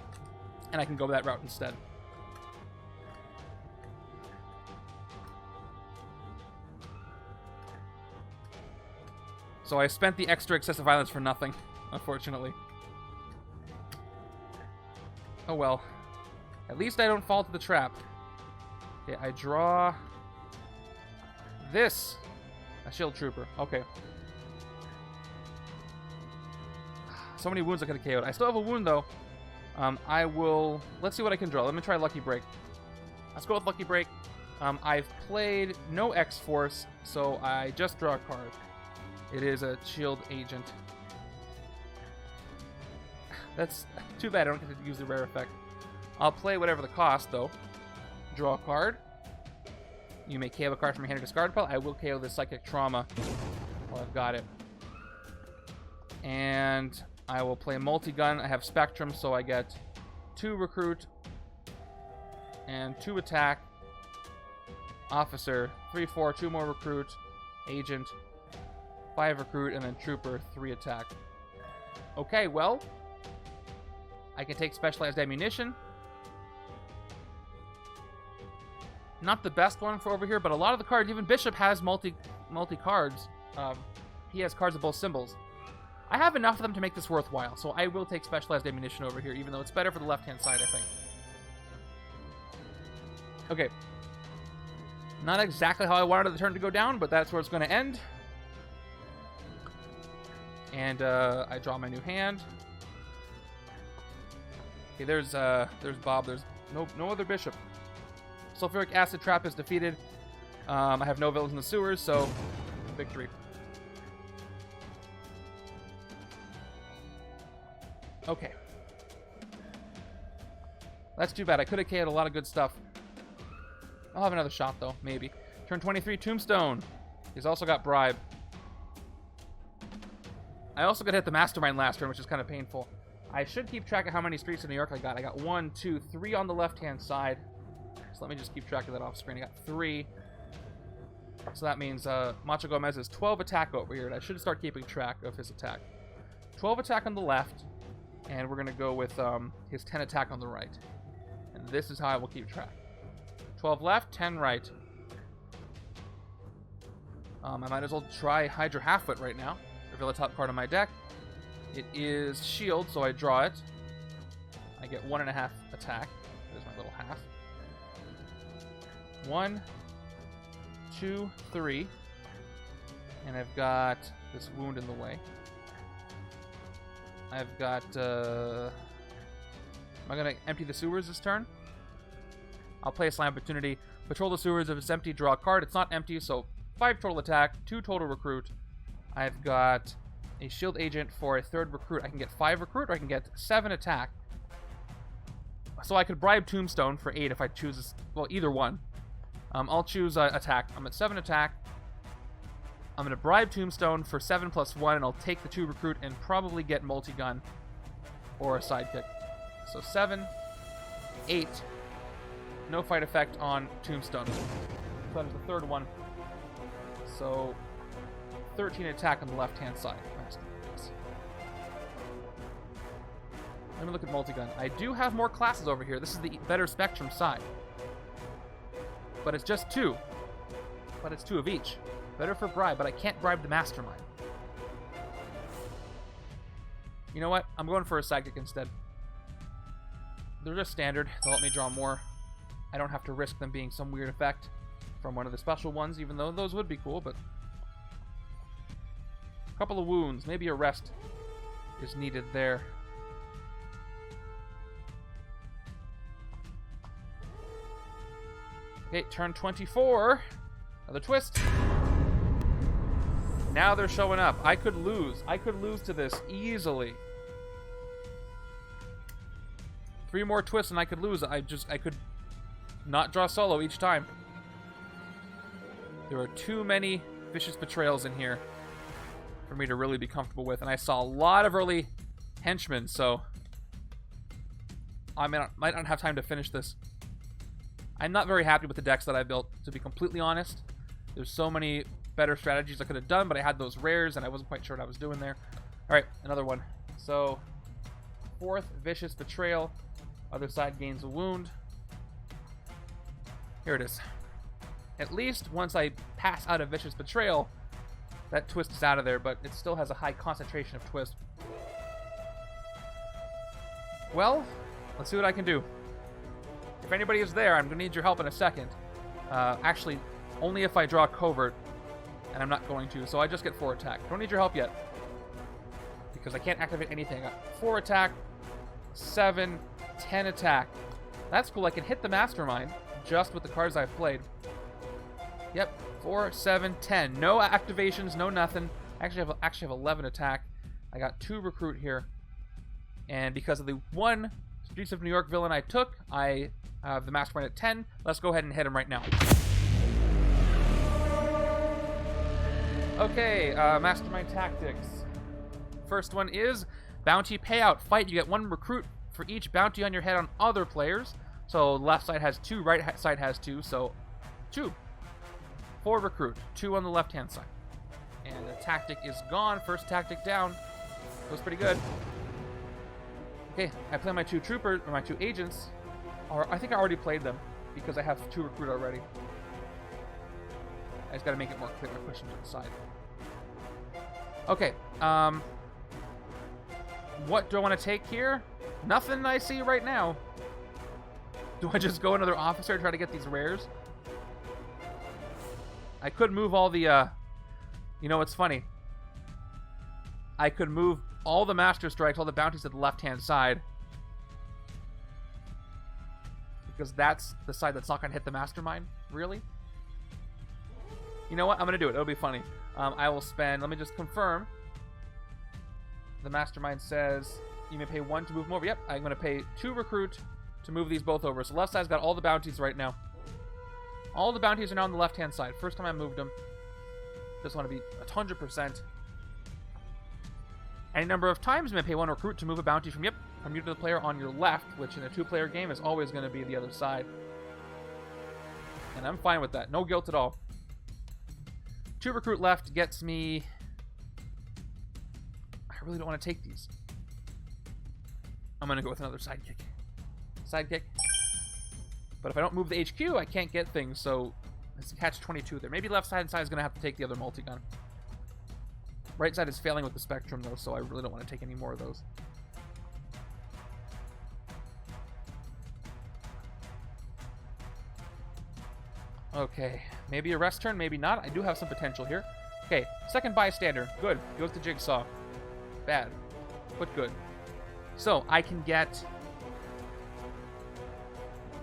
and I can go that route instead. So I spent the extra excessive violence for nothing, unfortunately. Oh well. At least I don't fall to the trap. Okay, I draw this. A shield trooper. Okay. So many wounds I could have KO'd. I still have a wound though. I will... let's see what I can draw. Let me try Lucky Break. Let's go with Lucky Break. I've played no X-Force, so I just draw a card. It is a shield agent. That's too bad I don't get to use the rare effect. I'll play whatever the cost, though. Draw a card. You may KO a card from your hand or discard pile. I will KO the Psychic Trauma while I've got it. And I will play Multi-Gun. I have Spectrum, so I get 2 recruit and 2 attack. Officer, 3/4, 2 more recruit. Agent, 5 recruit, and then Trooper, 3 attack. Okay, well, I can take Specialized Ammunition. Not the best one for over here, but a lot of the cards, even Bishop has multi cards. He has cards of both symbols. I have enough of them to make this worthwhile, so I will take Specialized Ammunition over here, even though it's better for the left-hand side, I think. Okay, Not exactly how I wanted the turn to go down, but that's where it's going to end. And I draw my new hand. Okay, there's Bob. There's no other bishop. Sulfuric acid trap is defeated. I have no villains in the sewers, so victory. Okay. That's too bad. I could have KO'd a lot of good stuff. I'll have another shot, though. Maybe. Turn 23, Tombstone. He's also got Bribe. I also got hit the Mastermind last turn, which is kind of painful. I should keep track of how many streets in New York I got. I got 1, 2, 3 on the left-hand side. So let me just keep track of that off screen. I got 3. So that means Macho Gomez is 12 attack over here. And I should start keeping track of his attack. 12 attack on the left. And we're going to go with his 10 attack on the right. And this is how I will keep track. 12 left, 10 right. I might as well try Hydra Halffoot right now. Reveal the top card of my deck. It is S.H.I.E.L.D, so I draw it. I get 1.5 attack. There's my little half. 1, 2, 3. And I've got this wound in the way. I've got, am I going to empty the sewers this turn? I'll play a Slam Opportunity. Patrol the sewers. If it's empty, draw a card. It's not empty, so 5 total attack, 2 total recruit. I've got a S.H.I.E.L.D. agent for a 3rd recruit. I can get 5 recruit, or I can get 7 attack. So I could bribe Tombstone for 8 if I choose this. Well, either one. I'll choose attack. I'm at 7 attack. I'm going to bribe Tombstone for 7 plus 1, and I'll take the 2 recruit and probably get multi-gun or a sidekick. So 7, 8. No fight effect on Tombstone. So that is the 3rd one. So 13 attack on the left-hand side. Let me look at multi-gun. I do have more classes over here. This is the better Spectrum side. But it's just 2. But it's 2 of each. Better for bribe, but I can't bribe the Mastermind. You know what? I'm going for a sidekick instead. They're just standard. They'll let me draw more. I don't have to risk them being some weird effect from one of the special ones, even though those would be cool, but... a couple of wounds. Maybe a rest is needed there. Okay, turn 24. Another twist. Now they're showing up. I could lose. I could lose to this easily. 3 more twists and I could lose. I could not draw solo each time. There are too many vicious betrayals in here for me to really be comfortable with. And I saw a lot of early henchmen, so I might not have time to finish this. I'm not very happy with the decks that I built, to be completely honest. There's so many better strategies I could have done, but I had those rares and I wasn't quite sure what I was doing there. Alright, another one. So, 4th vicious betrayal. Other side gains a wound. Here it is. At least once I pass out of vicious betrayal, that twist is out of there, but it still has a high concentration of twist. Well, let's see what I can do. If anybody is there, I'm going to need your help in a second. Actually, only if I draw covert, and I'm not going to, so I just get 4 attack. Don't need your help yet, because I can't activate anything. I got 4 attack, 7, 10 attack. That's cool. I can hit the Mastermind just with the cards I've played. Yep, 4, 7, 10. No activations, no nothing. I actually have 11 attack. I got 2 recruit here, and because of the 1 Streets of New York villain I took, I have the Mastermind at 10. Let's go ahead and hit him right now. Okay, Mastermind tactics. First one is bounty payout. Fight. You get 1 recruit for each bounty on your head on other players. So left side has 2, right side has 2, so 2. 4 recruit, 2 on the left-hand side. And the tactic is gone. First tactic down. Goes pretty good. Okay, I play my 2 troopers, or my 2 agents. Or I think I already played them, because I have 2 recruit already. I just gotta make it more clear by pushing to the side. Okay, what do I want to take here? Nothing I see right now. Do I just go another officer and try to get these rares? I could move all the, you know what's funny? I could move all the Master Strikes, all the bounties to the left-hand side. Because that's the side that's not going to hit the Mastermind. Really? You know what? I'm going to do it. It'll be funny. I will spend... Let me just confirm. The Mastermind says you may pay 1 to move them over. Yep, I'm going to pay 2 recruit to move these both over. So left side's got all the bounties right now. All the bounties are now on the left-hand side. First time I moved them. Just want to be 100%. Any number of times you may pay 1 recruit to move a bounty from you to the player on your left, which in a 2-player game is always going to be the other side. And I'm fine with that. No guilt at all. 2 recruit left gets me... I really don't want to take these. I'm going to go with another sidekick. Sidekick. But if I don't move the HQ, I can't get things, so it's a catch-22 there. Maybe left side and side is going to have to take the other multi-gun. Right side is failing with the Spectrum, though, so I really don't want to take any more of those. Okay, maybe a rest turn, maybe not. I do have some potential here. Okay, second bystander. Good. Goes to Jigsaw. Bad, but good. So, I can get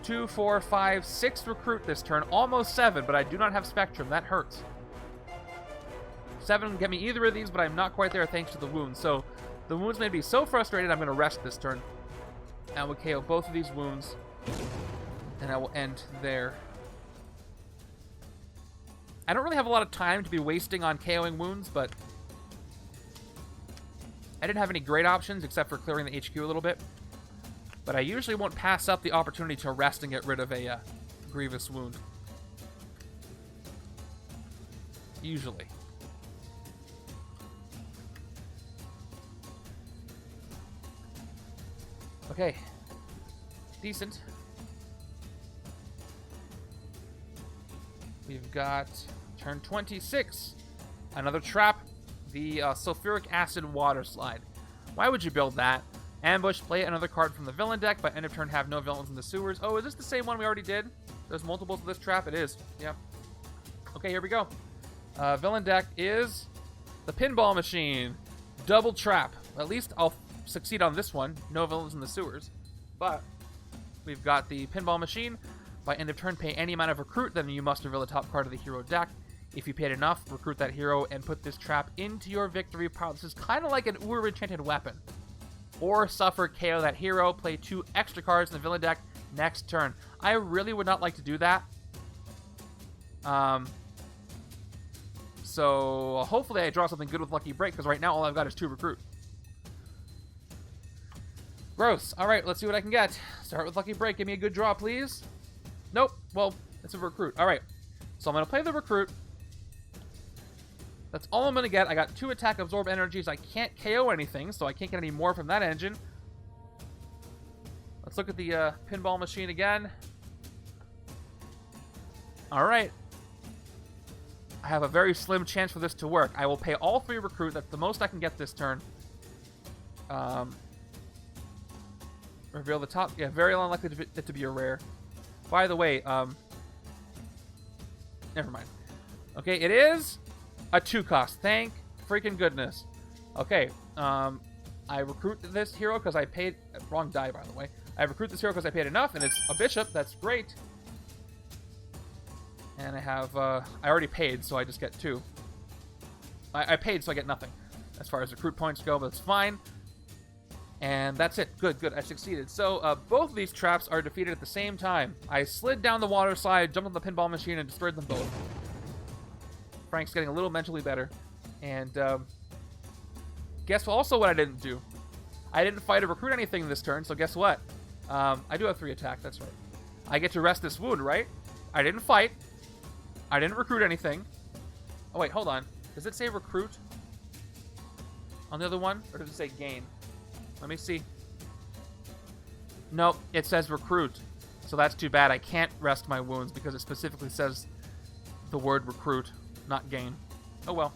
2, 4, 5, 6 recruit this turn. Almost 7, but I do not have Spectrum. That hurts. 7 can get me either of these, but I'm not quite there thanks to the wounds. So, the wounds made me so frustrated, I'm going to rest this turn. I will KO both of these wounds, and I will end there. I don't really have a lot of time to be wasting on KOing wounds, but I didn't have any great options except for clearing the HQ a little bit. But I usually won't pass up the opportunity to rest and get rid of a grievous wound. Usually. Okay. Decent. We've got turn 26. Another trap. The sulfuric acid water slide. Why would you build that? Ambush, play another card from the villain deck. By end of turn, have no villains in the sewers. Oh, is this the same one we already did? There's multiples of this trap? It is. Yep. Okay, here we go. Villain deck is the pinball machine. Double trap. At least I'll succeed on this one. No villains in the sewers. But we've got the pinball machine. By end of turn, pay any amount of recruit, then you must reveal the top card of the hero deck. If you paid enough, recruit that hero and put this trap into your victory pile. This is kind of like an Enchanted Weapon. Or suffer KO that hero, play 2 extra cards in the villain deck next turn. I really would not like to do that. So hopefully I draw something good with Lucky Break, because right now all I've got is 2 recruit. Gross. Alright, let's see what I can get. Start with Lucky Break. Give me a good draw, please. Nope. Well, it's a recruit. Alright. So I'm going to play the recruit. That's all I'm going to get. I got 2 attack absorb energies. I can't KO anything, so I can't get any more from that engine. Let's look at the pinball machine again. Alright. I have a very slim chance for this to work. I will pay all 3 recruit. That's the most I can get this turn. Reveal the top. Yeah, very unlikely to be a rare. By the way, never mind. Okay, it is a 2 cost. Thank freaking goodness. Okay, I recruit this hero because I paid... Wrong die, by the way. I recruit this hero because I paid enough, and it's a bishop. That's great. And I have... I already paid, so I just get 2. I paid, so I get nothing. As far as recruit points go, but it's fine. And that's it. Good, good. I succeeded. So, both of these traps are defeated at the same time. I slid down the water slide, jumped on the pinball machine, and destroyed them both. Frank's getting a little mentally better. And, guess also what I didn't do? I didn't fight or recruit anything this turn, so guess what? I do have 3 attack, that's right. I get to rest this wound, right? I didn't fight. I didn't recruit anything. Oh, wait, hold on. Does it say recruit on the other one? Or does it say gain? Let me see. Nope, it says recruit. So that's too bad. I can't rest my wounds because it specifically says the word recruit, not gain. Oh well.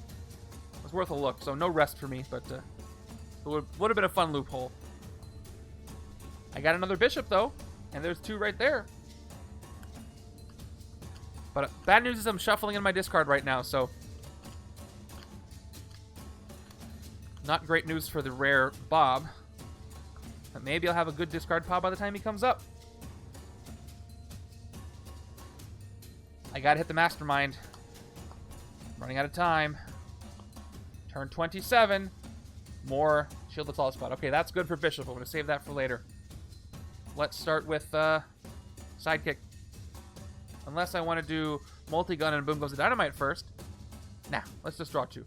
It's worth a look. So no rest for me, but it would have been a fun loophole. I got another bishop, though. And there's 2 right there. But bad news is I'm shuffling in my discard right now, so not great news for the rare Bob. But maybe I'll have a good discard pile by the time he comes up. I gotta hit the Mastermind. I'm running out of time. Turn 27. More Shield the Tallest Spot. Okay, that's good for Bishop. I'm gonna save that for later. Let's start with Sidekick. Unless I want to do Multi-Gun and Boom Goes the Dynamite first. Nah, let's just draw two.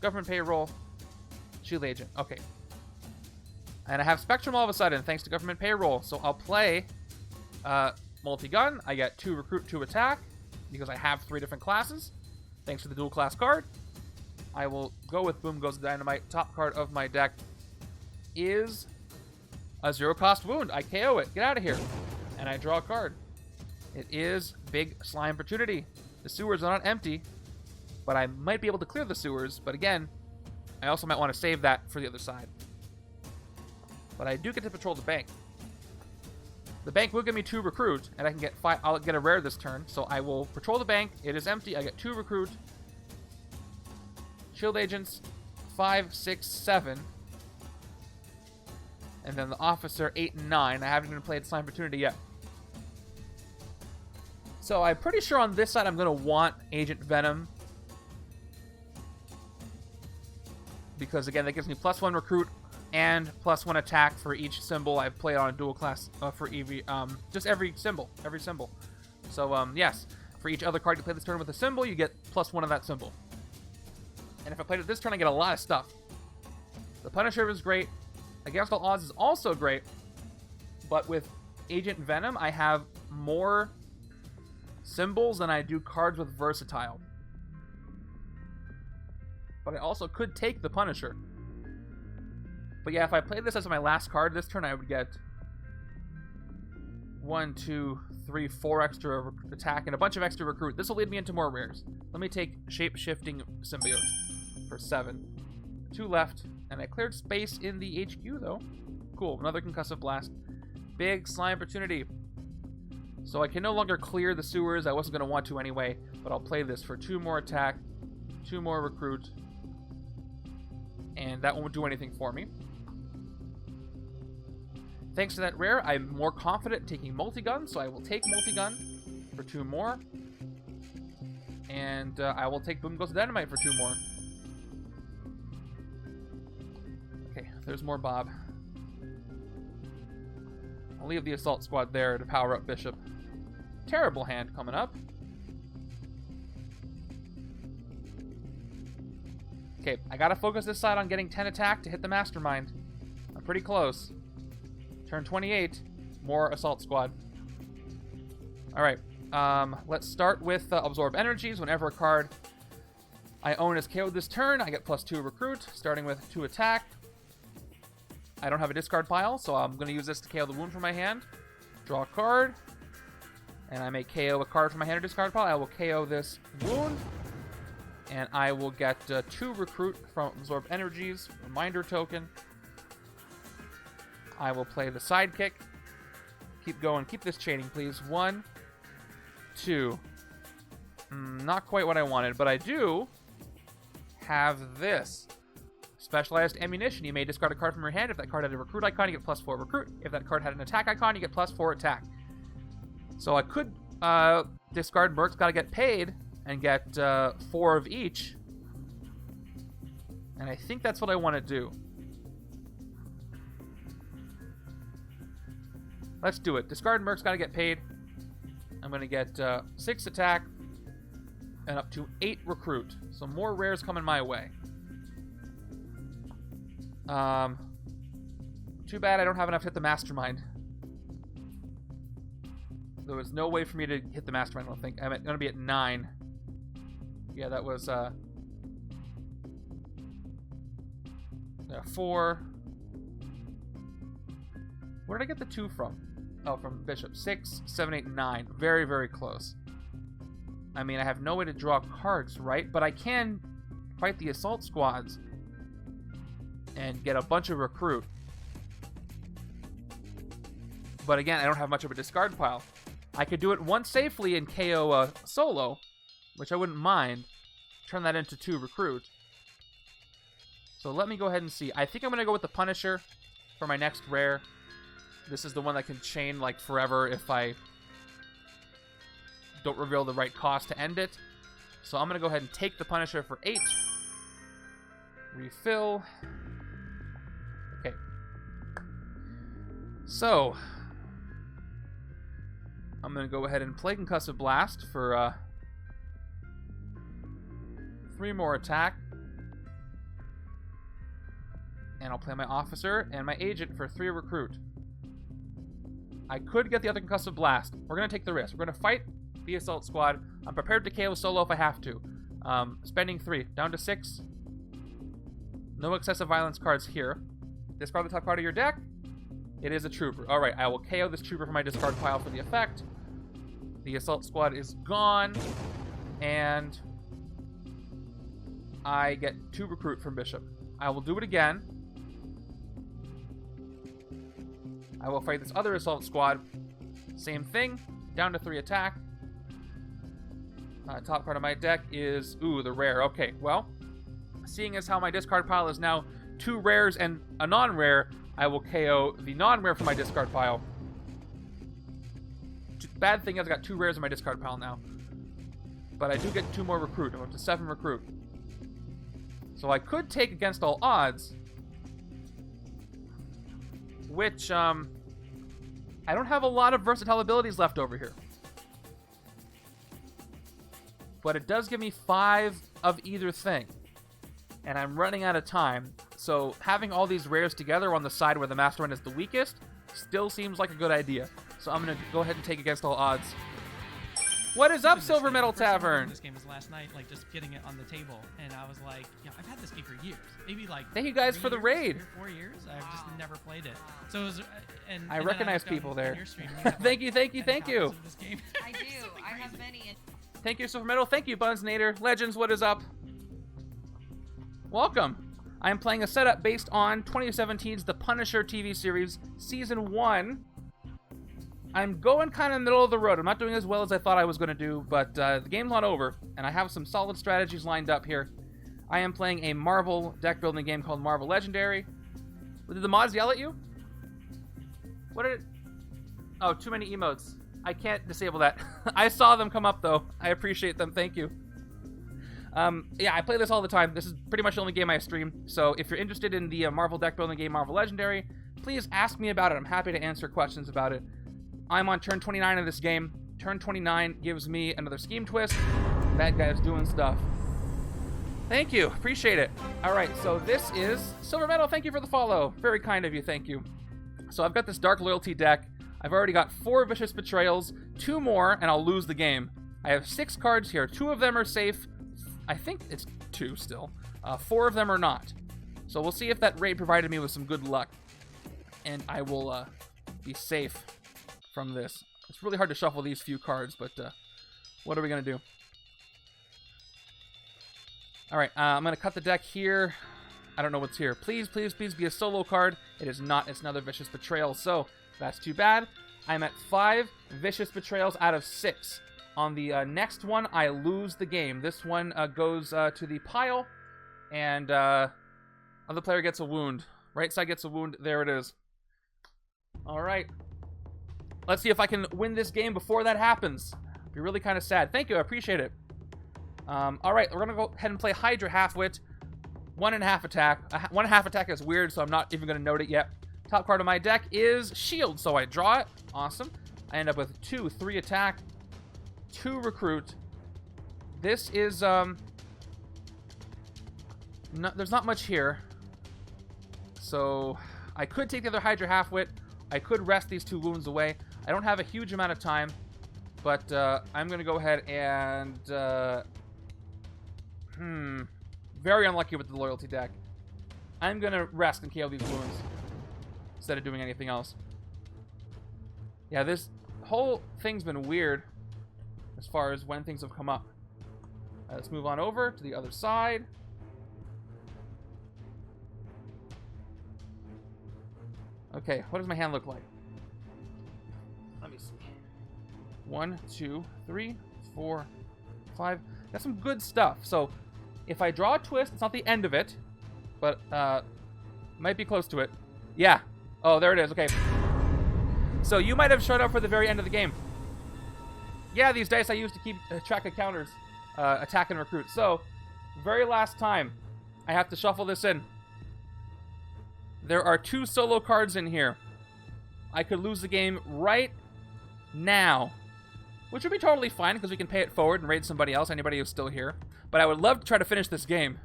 Government Payroll, Shield Agent. Okay. And I have Spectrum all of a sudden, thanks to Government Payroll. So I'll play Multi-Gun. I get 2 Recruit, 2 Attack, because I have 3 different classes, thanks to the dual class card. I will go with Boom Goes the Dynamite. Top card of my deck is a 0-cost wound. I KO it. Get out of here. And I draw a card. It is Big Slime Opportunity. The sewers are not empty, but I might be able to clear the sewers. But again, I also might want to save that for the other side. But I do get to patrol the bank. The bank will give me 2 Recruit, and I can get 5. I'll get a rare this turn, so I will patrol the bank. It is empty. I get 2 Recruit. Shield Agents, 5, 6, 7. And then the Officer, 8 and 9. I haven't even played Slime Opportunity yet. So I'm pretty sure on this side I'm going to want Agent Venom. Because, again, that gives me +1 Recruit and +1 Attack for each symbol I've played on a dual class for every, just every symbol. So, yes, for each other card you play this turn with a symbol, you get +1 of that symbol. And if I played it this turn, I get a lot of stuff. The Punisher is great. Against All Odds is also great. But with Agent Venom, I have more symbols than I do cards with Versatile. But I also could take the Punisher. But yeah, if I played this as my last card this turn, I would get 1, 2, 3, 4 extra attack and a bunch of extra recruit. This will lead me into more rares. Let me take Shape-Shifting Symbiote for 7. 2 left, and I cleared space in the HQ though. Cool, another Concussive Blast. Big Slime Opportunity. So I can no longer clear the sewers. I wasn't going to want to anyway, but I'll play this for 2 more attack, 2 more recruit, and that won't do anything for me. Thanks to that rare, I'm more confident taking Multi-Gun, so I will take Multi-Gun for 2 more. And I will take Boom Goes the Dynamite for 2 more. Okay, there's more Bob. I'll leave the Assault Squad there to power up Bishop. Terrible hand coming up. Okay, I gotta focus this side on getting 10 attack to hit the Mastermind. I'm pretty close. Turn 28, more Assault Squad. Alright, let's start with Absorb Energies. Whenever a card I own is KO'd this turn, I get +2 Recruit, starting with 2 attack. I don't have a discard pile, so I'm going to use this to KO the wound from my hand. Draw a card, and I may KO a card from my hand or discard pile. I will KO this wound, and I will get 2 Recruit from Absorb Energies, Reminder Token. I will play the Sidekick. Keep going. Keep this chaining, please. 1, 2. Not quite what I wanted, but I do have this. Specialized Ammunition. You may discard a card from your hand. If that card had a Recruit icon, you get +4 Recruit. If that card had an Attack icon, you get +4 Attack. So I could discard Merc's Gotta Get Paid and get 4 of each. And I think that's what I want to do. Let's do it. Discard Merc's Gotta Get Paid. I'm going to get 6 attack and up to 8 recruit. So more rares coming my way. Too bad I don't have enough to hit the Mastermind. There was no way for me to hit the Mastermind, I don't think. I'm going to be at 9. Yeah, that was 4. Where did I get the 2 from? Oh, from Bishop. 6, 7, 8, 9. Very, very close. I mean, I have no way to draw cards, right? But I can fight the Assault Squads and get a bunch of recruit. But again, I don't have much of a discard pile. I could do it once safely and KO solo, which I wouldn't mind. Turn that into 2 recruit. So let me go ahead and see. I think I'm going to go with the Punisher for my next rare. This is the one that can chain like forever if I don't reveal the right cost to end it. So I'm going to go ahead and take the Punisher for 8. Refill. Okay. So I'm going to go ahead and play Concussive Blast for 3 more attack. And I'll play my Officer and my Agent for 3 recruit. I could get the other Concussive Blast. We're going to take the risk. We're going to fight the Assault Squad. I'm prepared to KO solo if I have to. Spending 3. Down to 6. No excessive violence cards here. Discard the top card of your deck. It is a Trooper. Alright, I will KO this Trooper from my discard pile for the effect. The Assault Squad is gone. And I get 2 recruit from Bishop. I will do it again. I will fight this other Assault Squad. Same thing. Down to 3 attack. Top card of my deck is... Ooh, the rare. Okay, well, seeing as how my discard pile is now 2 rares and a non-rare, I will KO the non-rare from my discard pile. Bad thing is I've got 2 rares in my discard pile now. But I do get 2 more recruit. I'm up to 7 recruit. So I could take Against All Odds, which, I don't have a lot of versatile abilities left over here. But it does give me 5 of either thing. And I'm running out of time. So having all these rares together on the side where the Mastermind is the weakest still seems like a good idea. So I'm going to go ahead and take Against All Odds. What is up, Silver Metal Tavern?
This game was last night, like just getting it on the table, and I was like, yeah, I've had this game for years, maybe like.
Thank you guys for the raid.
3 or 4 years. I've just never played it. So it was,
I recognize people there.
Stream,
thank you.
I
I
do.
I have many.
Thank you, Silver Metal. Thank you, Buzznator. Legends, what is up? Welcome. I am playing a setup based on 2017's The Punisher TV series, Season 1. I'm going kind of middle of the road. I'm not doing as well as I thought I was going to do, but the game's not over, and I have some solid strategies lined up here. I am playing a Marvel deck-building game called Marvel Legendary. Did the mods yell at you? What did it... Oh, too many emotes. I can't disable that. I saw them come up, though. I appreciate them. Thank you. Yeah, I play this all the time. This is pretty much the only game I stream, so if you're interested in the Marvel deck-building game Marvel Legendary, please ask me about it. I'm happy to answer questions about it. I'm on turn 29 of this game. Turn 29 gives me another scheme twist. Bad guy's doing stuff. Thank you. Appreciate it. All right, so this is Silver Metal. Thank you for the follow. Very kind of you. Thank you. So I've got this Dark Loyalty deck. I've already got 4 Vicious Betrayals, 2 more, and I'll lose the game. I have 6 cards here. 2 of them are safe. I think it's 2 still. 4 of them are not. So we'll see if that raid provided me with some good luck. And I will be safe from this. It's really hard to shuffle these few cards, but what are we going to do? Alright, I'm going to cut the deck here. I don't know what's here. Please, please, please be a solo card. It is not. It's another Vicious Betrayal, so that's too bad. I'm at 5 Vicious Betrayals out of 6. On the next one, I lose the game. This one goes to the pile, and other player gets a wound. Right side gets a wound. There it is. Alright. Let's see if I can win this game before that happens. Be really kind of sad. Thank you, I appreciate it. Alright, we're going to go ahead and play Hydra Halfwit. 1.5 attack. 1.5 attack is weird, so I'm not even going to note it yet. Top card of my deck is S.H.I.E.L.D, so I draw it. Awesome. I end up with 2, 3 attack, 2 recruit. This is, there's not much here. So, I could take the other Hydra Halfwit. I could rest these 2 wounds away. I don't have a huge amount of time, but I'm going to go ahead and... very unlucky with the loyalty deck. I'm going to rest and KO these wounds instead of doing anything else. Yeah, this whole thing's been weird as far as when things have come up. Let's move on over to the other side. Okay, what does my hand look like? Let me see. 1, 2, 3, 4, 5. Got some good stuff. So if I draw a twist, it's not the end of it, but might be close to it. Yeah. Oh, there it is. Okay. So you might have showed up for the very end of the game. Yeah, these dice I use to keep track of counters, attack and recruit. So, very last time, I have to shuffle this in. There are 2 solo cards in here. I could lose the game right now, which would be totally fine because we can pay it forward and raid somebody else, anybody who's still here. But I would love to try to finish this game.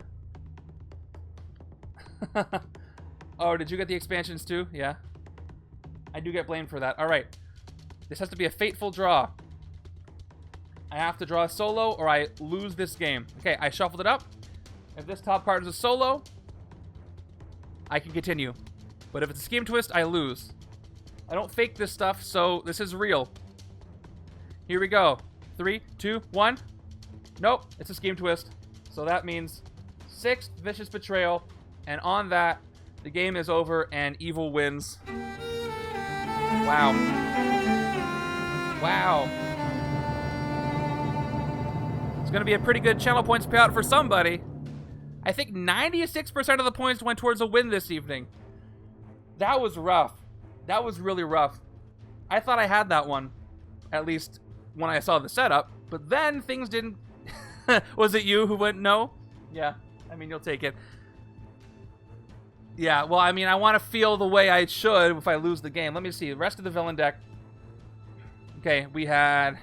Oh, did you get the expansions too? Yeah. I do get blamed for that. All right. This has to be a fateful draw. I have to draw a solo or I lose this game. Okay, I shuffled it up. If this top card is a solo, I can continue. But if it's a scheme twist, I lose. I don't fake this stuff, so this is real. Here we go. 3, 2, 1. Nope, it's a scheme twist. So that means 6th Vicious Betrayal. And on that, the game is over and evil wins. Wow. Wow. It's going to be a pretty good channel points payout for somebody. I think 96% of the points went towards a win this evening. That was rough. That was really rough. I thought I had that one, at least when I saw the setup, but then things didn't... Was it you who went no? Yeah, I mean, you'll take it. Yeah, well, I mean, I want to feel the way I should if I lose the game. Let me see. The rest of the villain deck. Okay, we had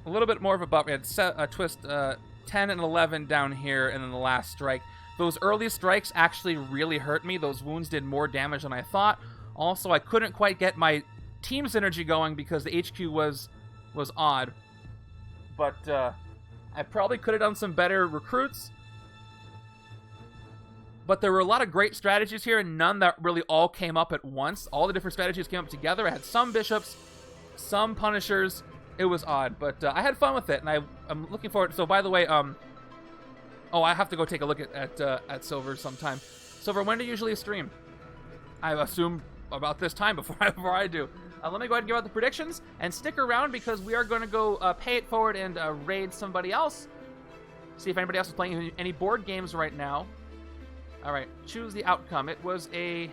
a little bit more of a buff. We had a twist 10 and 11 down here, and then the last strike. Those early strikes actually really hurt me. Those wounds did more damage than I thought. Also, I couldn't quite get my team synergy going because the HQ was odd. But I probably could have done some better recruits. But there were a lot of great strategies here, and none that really all came up at once. All the different strategies came up together. I had some bishops, some punishers. It was odd, but I had fun with it, and I'm looking forward. So, by the way, oh, I have to go take a look at Silver sometime. Silver, when do you usually stream? I assume about this time before I do. Let me go ahead and give out the predictions, and stick around because we are going to go pay it forward and raid somebody else. See if anybody else is playing any board games right now. All right, choose the outcome. It was a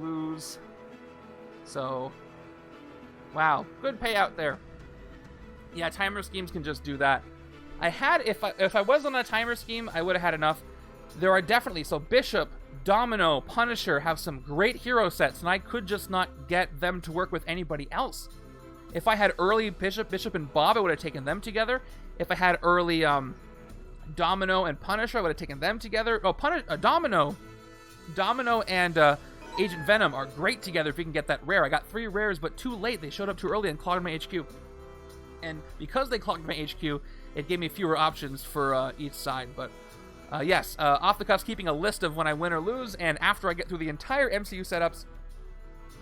lose. So, wow, good payout there. Yeah, timer schemes can just do that. I had, if I was on a timer scheme, I would have had enough. There are definitely, so Bishop, Domino, Punisher have some great hero sets, and I could just not get them to work with anybody else. If I had early Bishop, and Bob, I would have taken them together. If I had early Domino and Punisher, I would have taken them together. Oh, Domino and Agent Venom are great together if you can get that rare. I got 3 rares, but too late. They showed up too early and clogged my HQ. And because they clogged my HQ, it gave me fewer options for each side. But yes, off the cuffs, keeping a list of when I win or lose, and after I get through the entire MCU setups,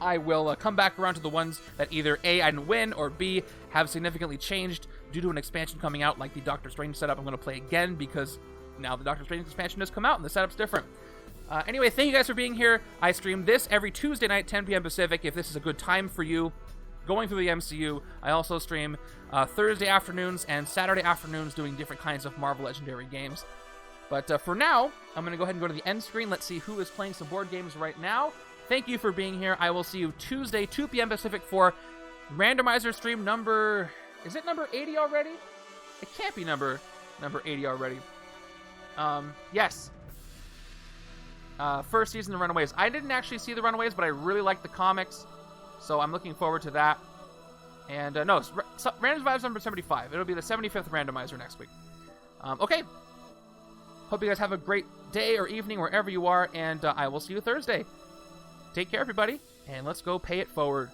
I will come back around to the ones that either A, I didn't win, or B, have significantly changed due to an expansion coming out, like the Doctor Strange setup. I'm going to play again because now the Doctor Strange expansion has come out and the setup's different. Anyway, thank you guys for being here. I stream this every Tuesday night, 10 p.m. Pacific, if this is a good time for you. Going through the MCU, I also stream Thursday afternoons and Saturday afternoons doing different kinds of Marvel Legendary games. But for now, I'm going to go ahead and go to the end screen. Let's see who is playing some board games right now. Thank you for being here. I will see you Tuesday, 2 p.m. Pacific for randomizer stream number... Is it number 80 already? It can't be number 80 already. Yes. First season of Runaways. I didn't actually see the Runaways, but I really like the comics, so I'm looking forward to that. And no, Random Vibes number 75. It'll be the 75th randomizer next week. Okay. Hope you guys have a great day or evening wherever you are, and I will see you Thursday. Take care, everybody, and let's go pay it forward.